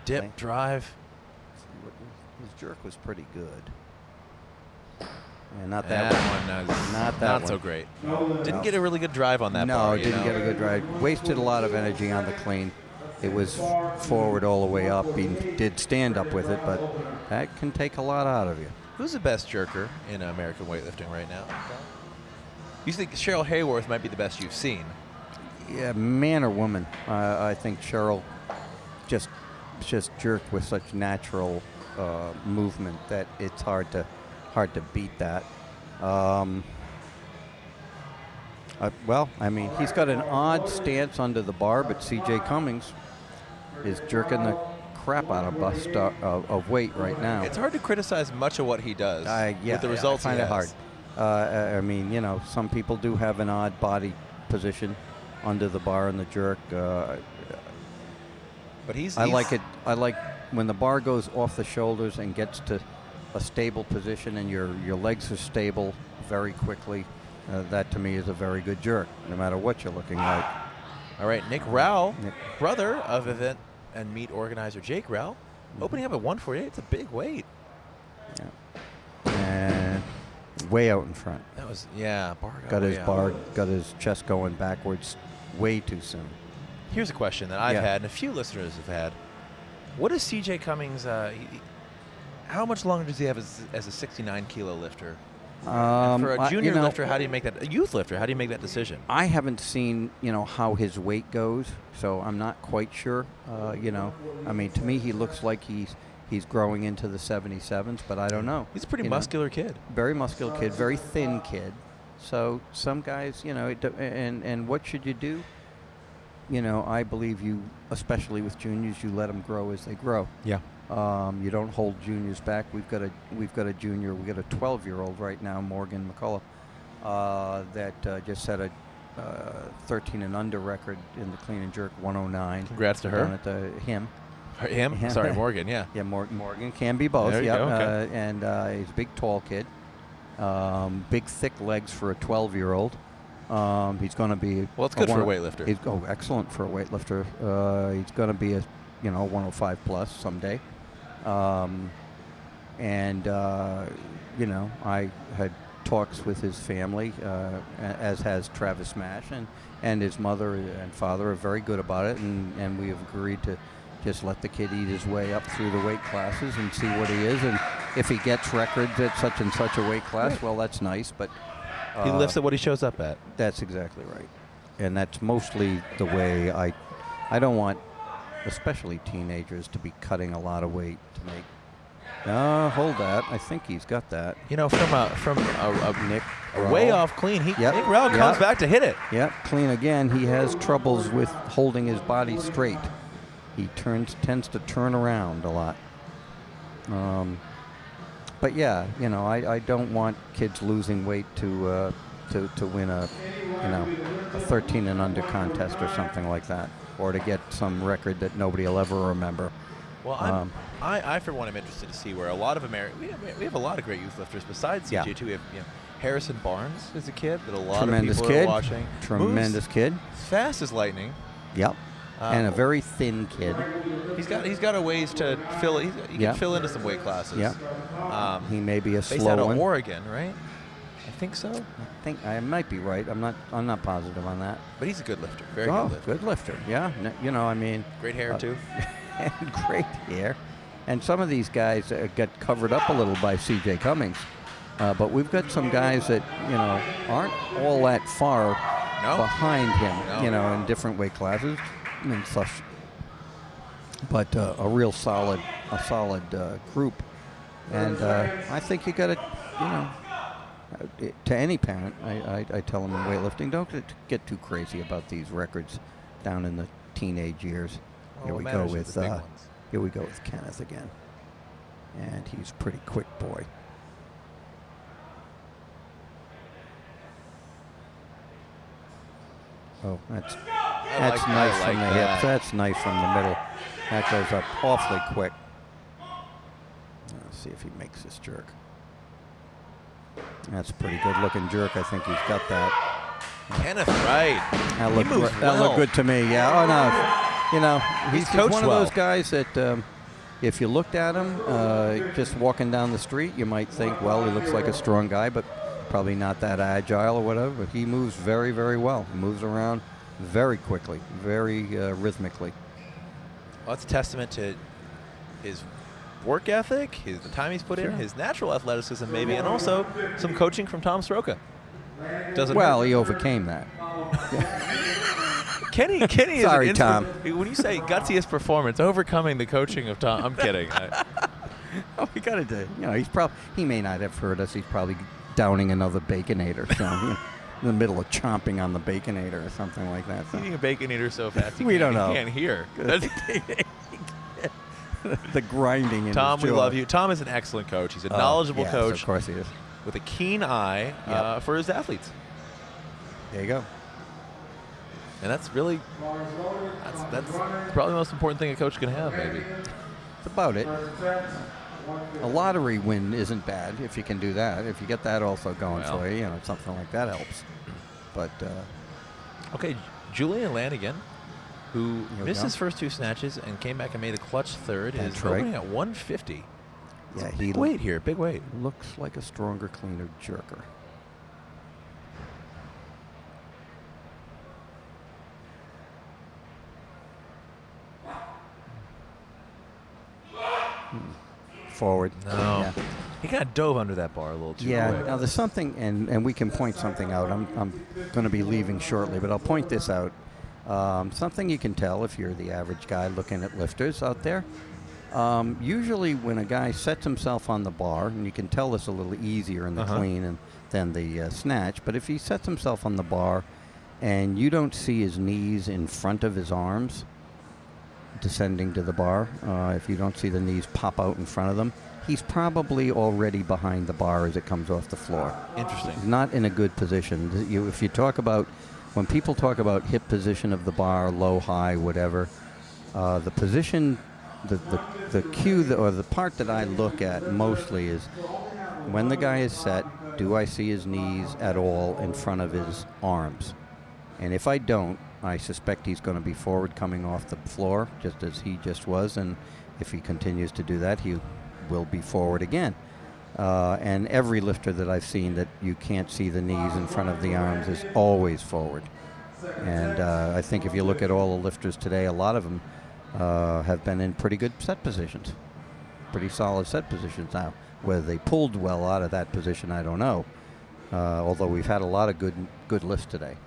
Dip, drive. His jerk was pretty good. And not that one. Not that one. Not so great. Didn't get a really good drive on that no, bar. No, didn't get a good drive. Wasted a lot of energy on the clean. It was forward all the way up. He did stand up with it, but that can take a lot out of you. Who's the best jerker in American weightlifting right now? You think Cheryl Hayworth might be the best you've seen? Yeah, man or woman. I think Cheryl just jerked with such natural movement that it's hard to beat that. Well, I mean, he's got an odd stance under the bar, but C.J. Cummings is jerking the crap out of weight right now. It's hard to criticize much of what he does. With the results I find he it hard. I mean, you know, some people do have an odd body position under the bar and the jerk. But I like it. I like when the bar goes off the shoulders and gets to a stable position and your legs are stable very quickly. That to me is a very good jerk, no matter what you're looking like. All right, Nick Rowell, brother of event and meet organizer Jake Rowell, opening up at 148. It's a big weight. Yeah. And way out in front. That was bar got his chest going backwards way too soon. Here's a question that I've had and a few listeners have had. What is C.J. Cummings? How much longer does he have as a 69 kilo lifter? And for a junior lifter, how do you make that? A youth lifter, how do you make that decision? I haven't seen how his weight goes, so I'm not quite sure. I mean, to me, he looks like he's growing into the 77s, but I don't know. He's a pretty muscular kid. Very muscular kid, very thin kid. So some guys, and what should you do? I believe you, especially with juniors, you let them grow as they grow. Yeah. You don't hold juniors back. We've got a junior. We got a 12-year-old right now, Morgan McCullough, that just set a 13 and under record in the clean and jerk, 109. Congrats to her. Him. Sorry, Morgan. Yeah. Yeah, Morgan can be both. There you go. Okay. And he's a big, tall kid. Big, thick legs for a 12-year-old. He's going to be. Well, it's good for a weightlifter. Excellent for a weightlifter. He's going to be a 105 plus someday. I had talks with his family, as has Travis Smash, and his mother and father are very good about it, and we have agreed to just let the kid eat his way up through the weight classes and see what he is, and if he gets records at such and such a weight class, well, that's nice, but he lifts at what he shows up at. That's exactly right, and that's mostly the way I don't want especially teenagers to be cutting a lot of weight to make. Hold that. I think he's got that. From a Nick way off clean, Nick Rowell comes back to hit it. Yep, clean again. He has troubles with holding his body straight. He tends to turn around a lot. But yeah, I don't want kids losing weight to win a 13 and under contest or something like that, or to get some record that nobody will ever remember. Well, I for one am interested to see where a lot of we have a lot of great youth lifters besides CJ too. We have Harrison Barnes is a kid that a lot of people are watching. Tremendous kid. Fast as lightning. Yep. And a very thin kid. He's got a ways to fill. He can fill into some weight classes. Yeah. He may be a slow one. Based out of one. Oregon, right? I think so. I think I might be right. I'm not positive on that. But he's a good lifter. Very good lifter. Good lifter. Yeah. I mean. Great hair too. And great hair. And some of these guys get covered up a little by C.J. Cummings. But we've got some guys that aren't all that far behind him. In different weight classes and such. But a real solid group. And I think you got to, to any parent, I tell them in weightlifting, don't get too crazy about these records down in the teenage years. Well, Here we go with Kenneth again, and he's a pretty quick boy. Oh, that's nice from the hips. That's nice from the middle. That goes up awfully quick. Let's see if he makes this jerk. That's a pretty good looking jerk. I think he's got that. Kenneth Wright. That looked good to me. Yeah. Oh no. He's one of those guys that if you looked at him just walking down the street, you might think, well, he looks like a strong guy, but probably not that agile or whatever. But he moves very, very well. He moves around very quickly, very rhythmically. Well, that's a testament to his work ethic, the time he's put in, his natural athleticism maybe, and also some coaching from Tom Sroka. He overcame that. Kenny Sorry, is Tom. When you say gutsiest performance, overcoming the coaching of Tom, I'm kidding. We got to do. He may not have heard us. He's probably downing another Baconator, in the middle of chomping on the Baconator or something like that. So. Eating a Baconator so fast we don't know. He can't hear. The grinding in Tom, his we jaw. love you. Tom is an excellent coach. He's a knowledgeable coach. Of course he is. With a keen eye for his athletes. There you go. And that's probably the most important thing a coach can have, maybe. That's about it. A lottery win isn't bad if you can do that. If you get that also going for you, something like that helps. But okay, Julian Lanigan, who missed his first two snatches and came back and made a clutch third, is opening at 150. Yeah, big weight here, big weight. Looks like a stronger, cleaner jerker. Forward. No. Yeah. He kind of dove under that bar a little too quick. Now there's something, and we can point something out. I'm going to be leaving shortly, but I'll point this out. Something you can tell if you're the average guy looking at lifters out there. Usually when a guy sets himself on the bar, and you can tell this a little easier in the clean than the snatch, but if he sets himself on the bar and you don't see his knees in front of his arms descending to the bar, if you don't see the knees pop out in front of them, he's probably already behind the bar as it comes off the floor. Interesting. He's not in a good position. If you talk about, when people talk about hip position of the bar, low, high, whatever, the position, the cue, or the part that I look at mostly is when the guy is set, do I see his knees at all in front of his arms? And if I don't, I suspect he's going to be forward coming off the floor, just as he just was. And if he continues to do that, he will be forward again. And every lifter that I've seen that you can't see the knees in front of the arms is always forward. And I think if you look at all the lifters today, a lot of them have been in pretty good set positions, pretty solid set positions now. Whether they pulled well out of that position, I don't know. Although we've had a lot of good lifts today.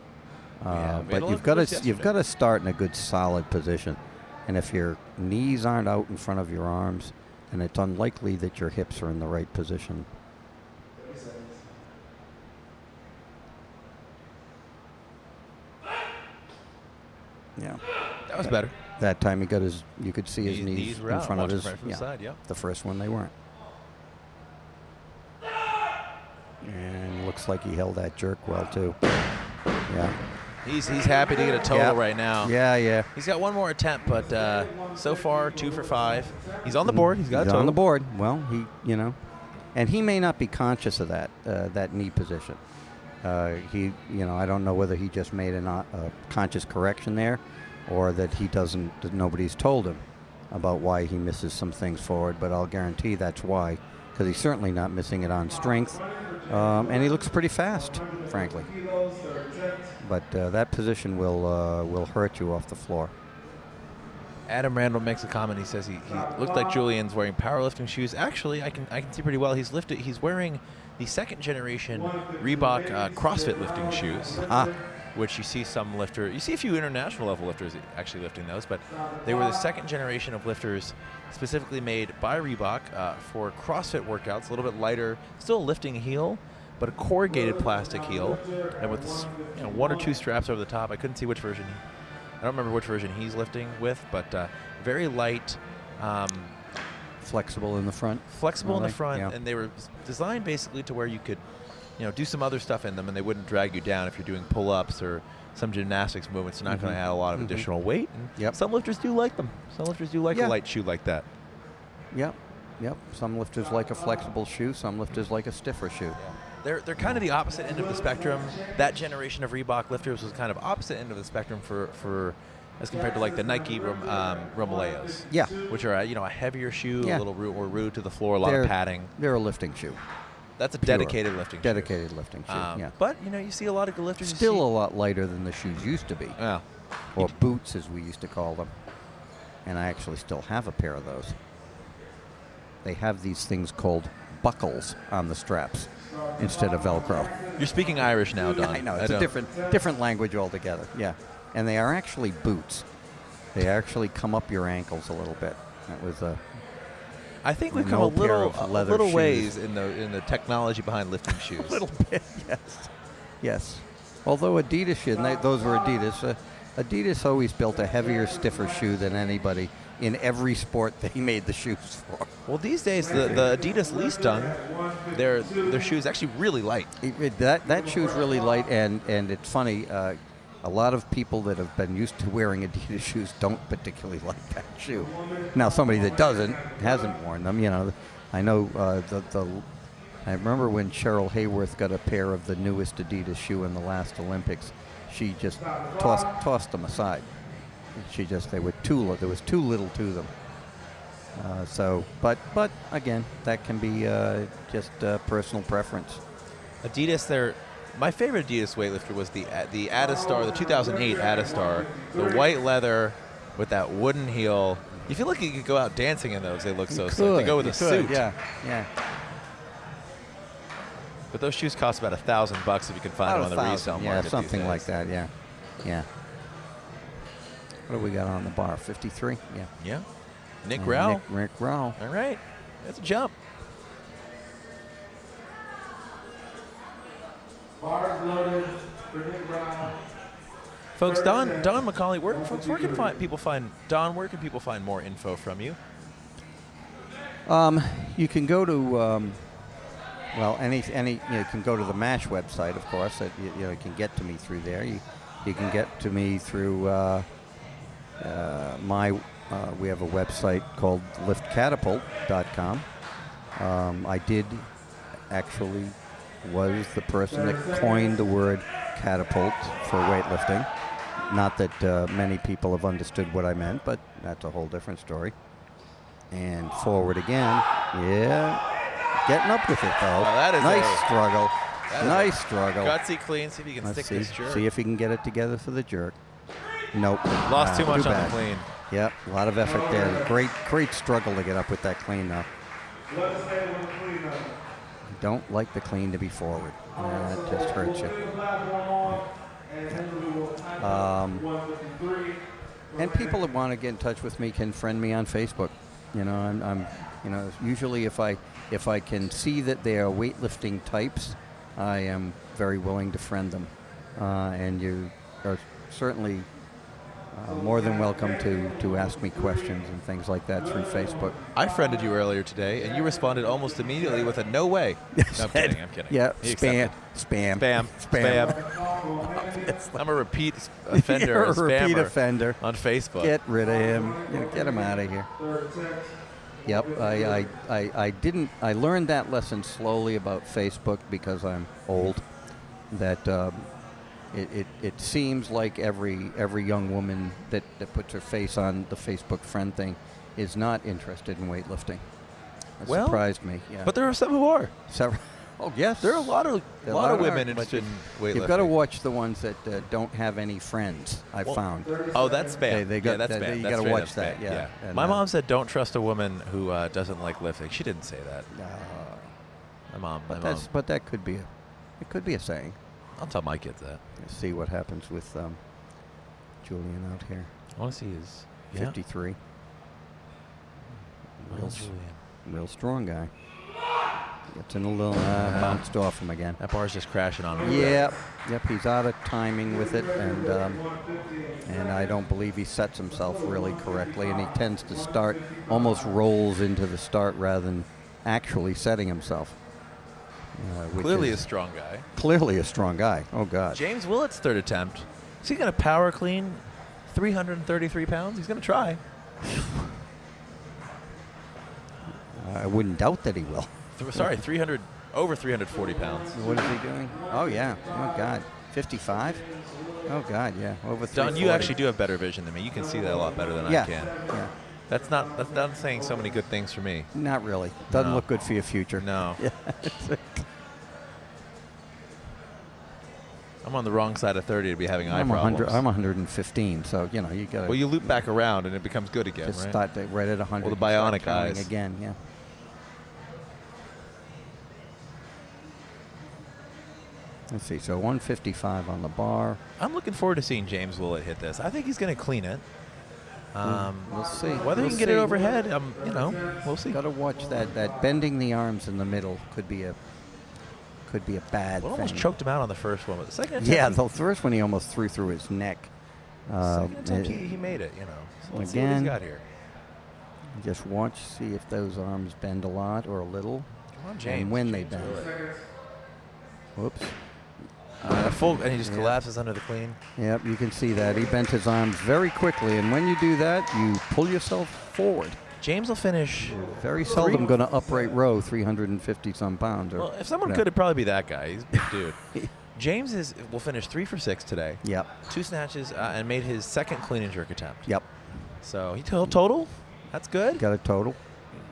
But you've got to start in a good solid position, and if your knees aren't out in front of your arms, then it's unlikely that your hips are in the right position. Yeah, that was better. That time you could see his knees in front of his. Right from the side, The first one they weren't. And looks like he held that jerk well too. Yeah. He's happy to get a total right now. Yeah. He's got one more attempt, but so far 2 for 5. He's on the board. He's got a total. On the board. Well, and he may not be conscious of that knee position. I don't know whether he just made a conscious correction there, or that nobody's told him about why he misses some things forward. But I'll guarantee that's why, because he's certainly not missing it on strength, and he looks pretty fast, frankly. But that position will hurt you off the floor. Adam Randall makes a comment. He says he looked like Julian's wearing powerlifting shoes. Actually, I can see pretty well. He's wearing the second generation Reebok CrossFit lifting shoes, which you see you see a few international level lifters actually lifting those, but they were the second generation of lifters specifically made by Reebok for CrossFit workouts. A little bit lighter, still a lifting heel, but a corrugated plastic heel, and with one or two straps over the top. I couldn't see which version. I don't remember which version he's lifting with, but very light. Flexible in the front. Flexible in the Really? front, Yeah. and they were designed basically to where you could, do some other stuff in them, and they wouldn't drag you down if you're doing pull-ups or some gymnastics movements. They're not going to add a lot of additional weight. And Yep. Some lifters do like them. Some lifters do like a light shoe like that. Yep. Some lifters like a flexible shoe. Some lifters like a stiffer shoe. They're kind of the opposite end of the spectrum. That generation of Reebok lifters was kind of opposite end of the spectrum for as compared to like the Nike Romaleos. Yeah. Which are a heavier shoe, Yeah. a little more rooted to the floor, a lot of padding. They're a lifting shoe. That's a Pure. dedicated lifting shoe. Dedicated lifting shoe. Yeah. But you see a lot of good lifters. Still a lot lighter than the shoes used to be, Yeah. or boots as we used to call them. And I actually still have a pair of those. They have these things called buckles on the straps instead of Velcro. You're speaking Irish now, Don. I know, it's a different language altogether. Yeah. And they are actually boots. They actually come up your ankles a little bit. That was I think we've an come a old pair little, of leather shoes. ways in the technology behind lifting shoes. a little bit, yes. Although Adidas shoe, and those were Adidas. Adidas always built a heavier, stiffer shoe than anybody in every sport they made the shoes for. Well, these days the Adidas Lease Dunk, their shoe is actually really light. That shoe's really light, and it's funny. A lot of people that have been used to wearing Adidas shoes don't particularly like that shoe. Now, somebody that hasn't worn them, I know I remember when Cheryl Hayworth got a pair of the newest Adidas shoe in the last Olympics. She just tossed them aside. There was too little to them. But again, that can be just personal preference. Adidas, my favorite Adidas weightlifter was the Adastar, the 2008 Adastar, the white leather with that wooden heel. You feel like you could go out dancing in those. They look so sick. They go with a suit. Yeah. But those shoes cost about $1,000 if you can find them on the resale market. Yeah, something these like days. that. Yeah. What do we got on the bar? 53. Yeah. Yeah. Nick Rao. Rick Rao. All right. That's a jump. Bars loaded for Nick Rao. Folks, Don McCauley, where can people find more info from you? You can go to you can go to the MASH website, of course. You can get to me through there. You can get to me through we have a website called liftcatapult.com. I was the person that coined the word catapult for weightlifting. Not that many people have understood what I meant, but that's a whole different story. And forward again. Yeah. Getting up with it, though. Oh, that is nice struggle. That is Nice struggle. Gutsy clean. See if you can Let's stick this jerk. see if he can get it together for the jerk. Nope. Lost too much on bad. the clean. Yep, a lot of effort there. Great struggle to get up with that clean, though. Let's say it was clean up. Don't like the clean to be forward. That just hurts you. And people that want to get in touch with me can friend me on Facebook. I'm usually if I can see that they are weightlifting types, I am very willing to friend them. And you are certainly more than welcome to ask me questions and things like that through Facebook. I friended you earlier today, and you responded almost immediately with a no way. No, I'm kidding. Yeah, He spam. I'm a repeat offender, You're a a repeat spammer offender. on Facebook. Get rid of him. Get him out of here. Yep, I learned that lesson slowly about Facebook because I'm old. That it seems like every young woman that puts her face on the Facebook friend thing is not interested in weightlifting. That surprised me. Yeah. But there are some who are. Oh yes, There are a lot of women interested in weightlifting. You've got to watch the ones that don't have any friends. I've found. Oh, that's spam. That's spam. You That's got to straight watch up that. spam. Yeah. And, my mom said, "Don't trust a woman who doesn't like lifting." She didn't say that. My mom. But that could be a saying. I'll tell my kids that. Let's see what happens with Julian out here. I want to see his 53. Real strong guy. Gets in a little, bounced off him again. That bar's just crashing on him. Yep, he's out of timing with it, and I don't believe he sets himself really correctly, and he tends to start, almost rolls into the start rather than actually setting himself. Clearly a strong guy. Clearly a strong guy. Oh, God. James Willett's third attempt. Is he going to power clean 333 pounds? He's going to try. I wouldn't doubt that he will. Sorry, over 340 pounds. What is he doing? Oh, yeah. Oh, God. 55? Oh, God, yeah. Over 340. Don, you actually do have better vision than me. You can see that a lot better than I can. Yeah. That's not saying so many good things for me. Not really. Doesn't No. look good for your future. No. Yeah. I'm on the wrong side of 30 to be having eye I'm problems. I'm 115, so, you got to... Well, you loop back around and it becomes good again, just right? start right at 100. Well, the and start bionic counting eyes. again, yeah. Let's see, so 155 on the bar. I'm looking forward to seeing James Willett hit this. I think he's going to clean it. We'll see. Whether he can get it overhead, we'll see. Got to watch that bending the arms in the middle could be a bad Well, thing. almost choked him out on the first one, but the second attempt, Yeah, the first one he almost threw through his neck. second attempt he made it. So let's see what Again. he's got here. Just watch, see if those arms bend a lot or a little, Come on, James. and when they James bend. Willett. Whoops. And he just Yeah. collapses under the clean. Yep, you can see that. He bent his arms very quickly, and when you do that, you pull yourself forward. James will finish. Very seldom going to upright row 350-some pounds. Or Well, if someone whatever. could, it'd probably be that guy. He's a big dude. James will finish 3 for 6 today. Yep, 2 snatches and made his second clean and jerk attempt. yep. So he total. That's good. Got a total.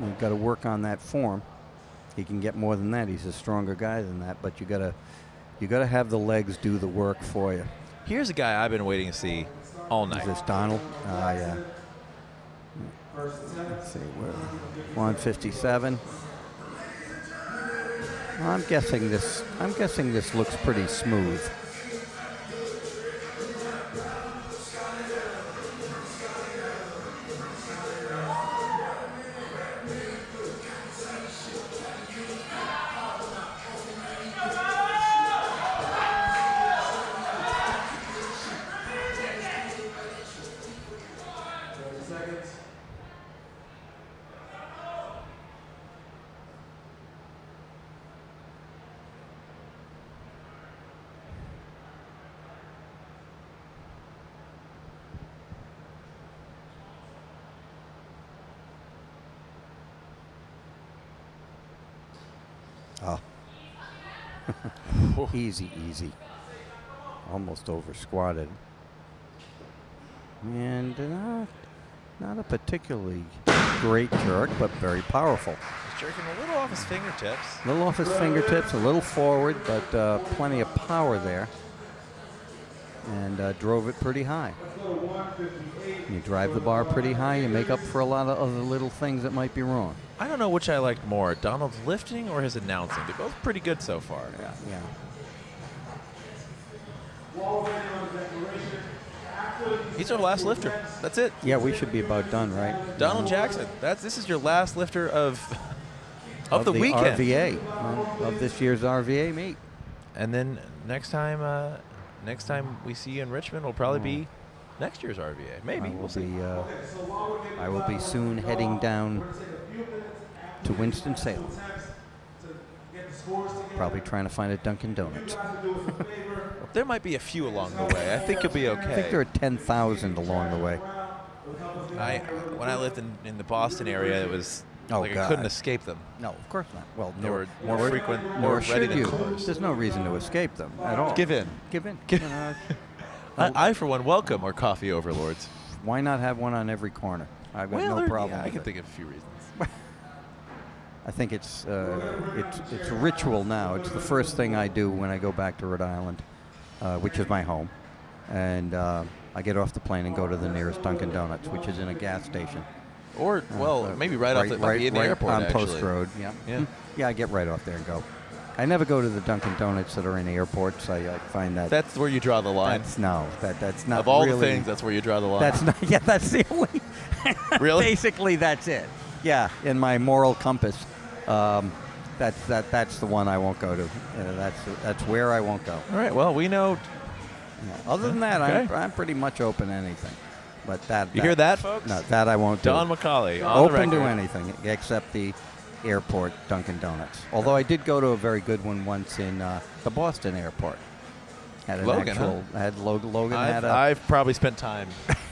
You've got to work on that form. He can get more than that. He's a stronger guy than that, but you got to have the legs do the work for you. Here's a guy I've been waiting to see all night. Is this Donald? Yeah. Let's see, where 157. I'm guessing this looks pretty smooth. Oh. Easy. Almost over squatted. And not a particularly great jerk, but very powerful. He's jerking a little off his fingertips. A little off his fingertips, a little forward, but plenty of power there. And drove it pretty high. You drive the bar pretty high, you make up for a lot of other little things that might be wrong. I don't know which I liked more, Donald's lifting or his announcing. They're both pretty good so far. Yeah. He's our last lifter. That's it. Yeah, we should be about done, right? Donald Jackson. This is your last lifter of the weekend. RVA, of this year's RVA meet. And then next time we see you in Richmond will probably be next year's RVA. Maybe. We'll see. I will be soon heading down to Winston-Salem. Probably trying to find a Dunkin' Donuts. There might be a few along the way. I think you'll be okay. I think there are 10,000 along the way. When I lived in the Boston area, it was I couldn't escape them. No, of course not. Well, They were more frequent, more nor ready should than you. cars. There's no reason to escape them at all. Give in. Give in. I, for one, welcome our coffee overlords. Why not have one on every corner? I've got no problem. Yeah, I with can it. think of a few reasons. I think it's ritual now. It's the first thing I do when I go back to Rhode Island, which is my home, and I get off the plane and go to the nearest Dunkin' Donuts, which is in a gas station. Or maybe right off the in the airport on actually. Post Road. Yeah, Yeah. Yeah. I get right off there and go. I never go to the Dunkin' Donuts that are in airports. I find that That's where you draw the line. that's not Of all really, the things, that's where you draw the line. that's not. Yeah, that's the only. Really? Basically, that's it. Yeah, in my moral compass, that's the one I won't go to. That's where I won't go. All right. Well, we know. Yeah. Other than that, Okay. I'm pretty much open to anything. But You hear that, folks? No, that I won't do. Don McCauley on the Open to record. anything except the airport Dunkin' Donuts. Although I did go to a very good one once in the Boston airport. Had an Logan, actual, had Logan had a. I've probably spent time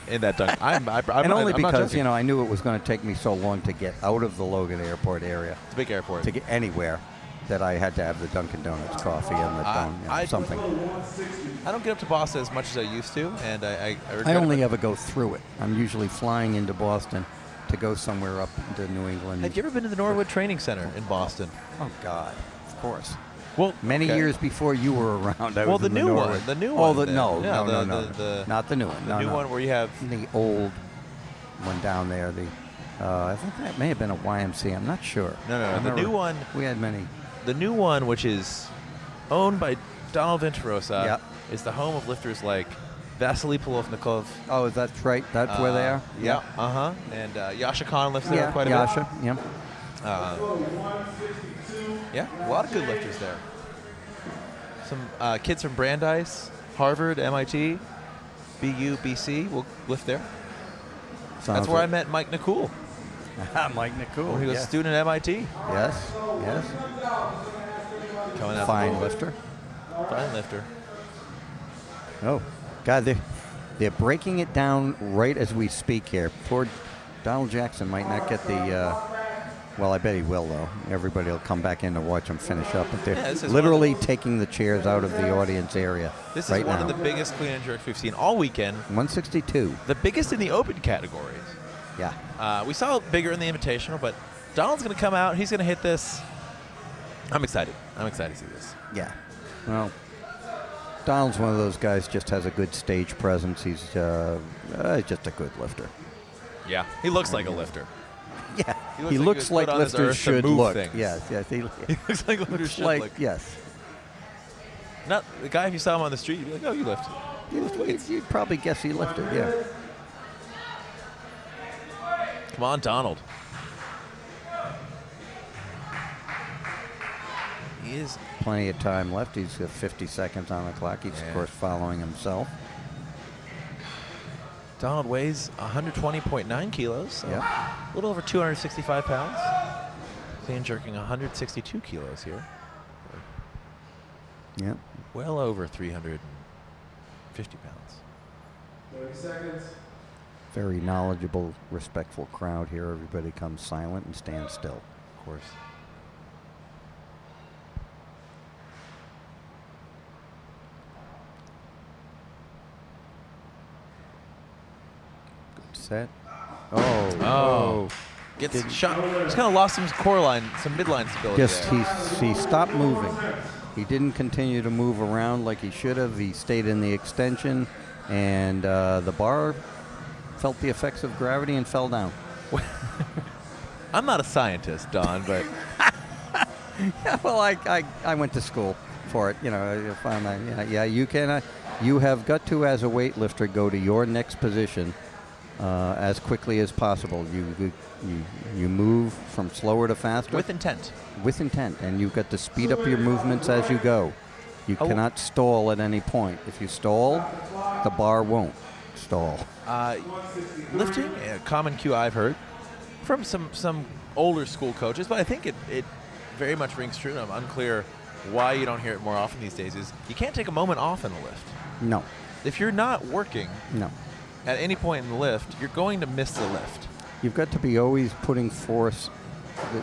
in that Dunkin'. I'm and only I'm not because joking. I knew it was going to take me so long to get out of the Logan Airport area It's a big airport. to get anywhere that I had to have the Dunkin' Donuts coffee and the something. I don't get up to Boston as much as I used to, and I regret I it, only but- ever go through it. I'm usually flying into Boston to go somewhere up into New England. Have you ever been to the Norwood Training Center in Boston? Oh God, of course. Well, Many okay. years before you were around. I Well, was the in new Norwood. one. The new Oh, one. no, Yeah, no. Not the new one. The No, new no. one where you have. The old one down there. I think that may have been a YMCA. I'm not sure. No. I The remember new one. We had many. The new one, which is owned by Donald Venturosa, Yep. is the home of lifters like Vasily Polovnikov. Oh, that's right. That's where they are. Yeah. And Yasha Khan lifts there quite a Yasha. Yeah. bit. Yeah, a lot of good lifters there. Some kids from Brandeis, Harvard, MIT, BU, BC will lift there. That's where I met Mike NeCool. Mike NeCool. When he was a student at MIT. Yes. Coming out Fine from lifter. Fine lifter. Oh, God, they're breaking it down right as we speak here. Poor Donald Jackson might not get the. Well, I bet he will, though. Everybody will come back in to watch him finish up. But they're this is literally taking the chairs out of the audience area This right is one now. of the biggest clean and jerks we've seen all weekend. 162. The biggest in the open categories. Yeah. We saw it bigger in the Invitational, but Donald's going to come out. He's going to hit this. I'm excited. I'm excited to see this. Yeah. Well, Donald's one of those guys, just has a good stage presence. He's just a good lifter. Yeah. He looks like a lifter. Yeah. He looks like he was put on lifters this earth to should move look. things. Yes. He looks like lifters should like, look. yes. Not the guy, if you saw him on the street, you'd be like, oh, you lift. You lift weights. You'd probably guess he lifted, yeah. Come on, Donald. He is. Plenty of time left. He's got 50 seconds on the clock. He's, of course, following himself. Donald weighs 120.9 kilos. So Yep. a little over 265 pounds. Clean jerking 162 kilos here. Yep. Well over 350 pounds. 30 seconds. Very knowledgeable, respectful crowd here. Everybody comes silent and stands still. Of course. Good set. Oh. Oh. Gets shot. He's kind of lost some core line, some midline stability Just there. he stopped moving. He didn't continue to move around like he should have. He stayed in the extension, and the bar felt the effects of gravity and fell down. I'm not a scientist, Don, but Yeah, well, I went to school for it. You know, I found that, yeah, you can. You have got to, as a weightlifter, go to your next position as quickly as possible. You move from slower to faster. with intent. With intent, and you've got to speed up your movements as you go. You Oh. cannot stall at any point. If you stall, the bar won't stall. Lifting, a common cue I've heard from some older school coaches, but I think it very much rings true, and I'm unclear why you don't hear it more often these days, is you can't take a moment off in a lift. No, If you're not working no. at any point in the lift, you're going to miss the lift. You've got to be always putting force.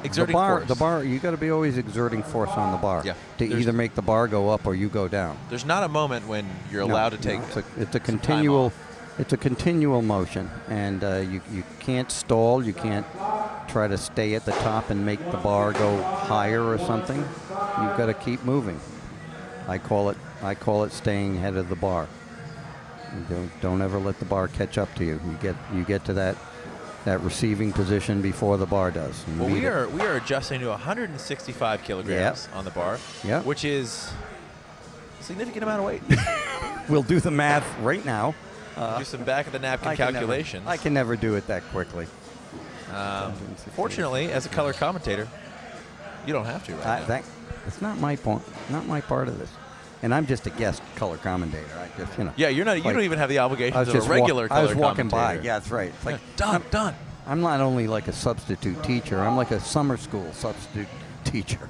Exerting the bar, force. The bar. You got to be always exerting force on the bar. Yeah. To There's- either make the bar go up or you go down. There's not a moment when you're No, allowed to no, take it's a some time continual. off. It's a continual motion, and you can't stall. You can't try to stay at the top and make the bar go higher or something. You've got to keep moving. I call it staying ahead of the bar. You don't ever let the bar catch up to you. You get to that receiving position before the bar does. and Well, meet we it. are adjusting to 165 kilograms on the bar, Yep. which is a significant amount of weight. We'll do the math right now. Do some back of the napkin I can calculations. I can never do it that quickly. Fortunately, as a color commentator, you don't have to right now. That's not my point. Not my part of this. And I'm just a guest color commentator. I just, Yeah, you're not. You like, don't even have the obligations of a regular color I was walking by. commentator. Yeah, that's right. It's like Done. I'm not only like a substitute teacher. I'm like a summer school substitute teacher.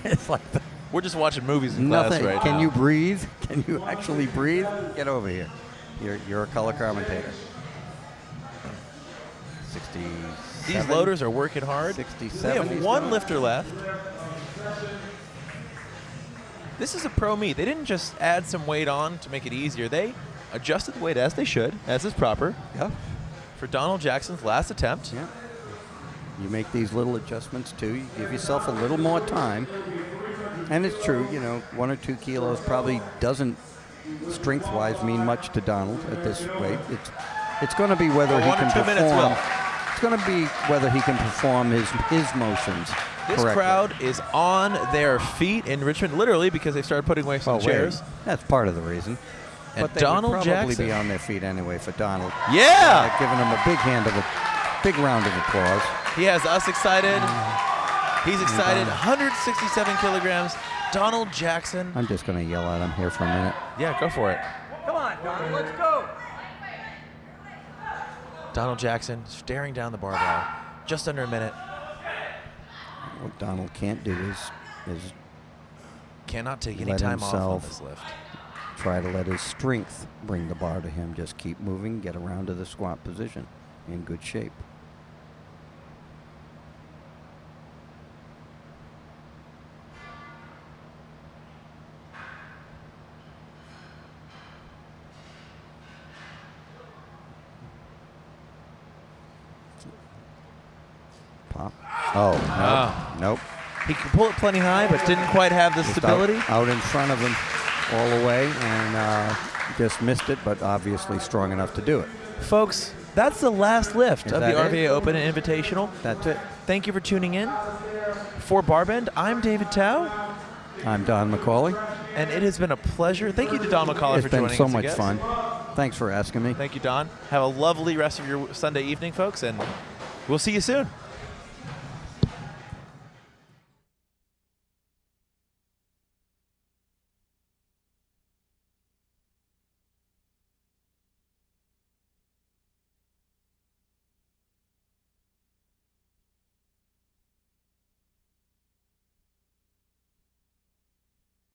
It's like We're just watching movies in class nothing. right now. Can you breathe? Can you actually breathe? Get over here. You're a color commentator. 67. These loaders are working hard. 67. We have one lifter left. This is a pro meet. They didn't just add some weight on to make it easier. They adjusted the weight as they should, as is proper, Yeah. for Donald Jackson's last attempt. Yeah. You make these little adjustments too. You give yourself a little more time. And it's true, 1 or 2 kilos probably doesn't strength-wise mean much to Donald at this weight. It's going to be whether he 1 or can 2 perform. minutes will. It's going to be whether he can perform his motions. This correctly. crowd is on their feet in Richmond, literally, because they started putting away some chairs. That's part of the reason. And But they Donald would probably Jackson. be on their feet anyway for Donald. Yeah! Giving him a big round of applause. He has us excited. He's excited. 167 kilograms. Donald Jackson. I'm just going to yell at him here for a minute. Yeah, go for it. Come on, Donald, let's go. Donald Jackson staring down the barbell. Just under a minute. What Donald can't do is Cannot take any Let time off on himself this lift. try to let his strength bring the bar to him. Just keep moving, get around to the squat position in good shape. Pop. Oh, no. Ah. Nope. He could pull it plenty high, but didn't quite have the Just stability. Out in front of him all the way and just missed it, but obviously strong enough to do it. Folks, that's the last lift Is of the that RVA it? Open Invitational. That's it. Thank you for tuning in. For Barbend, I'm David Tao, I'm Don McCauley. and it has been a pleasure. Thank you to Don McCauley It's for been joining so us. much again. fun. Thanks for asking me. Thank you, Don. Have a lovely rest of your Sunday evening, folks, and we'll see you soon.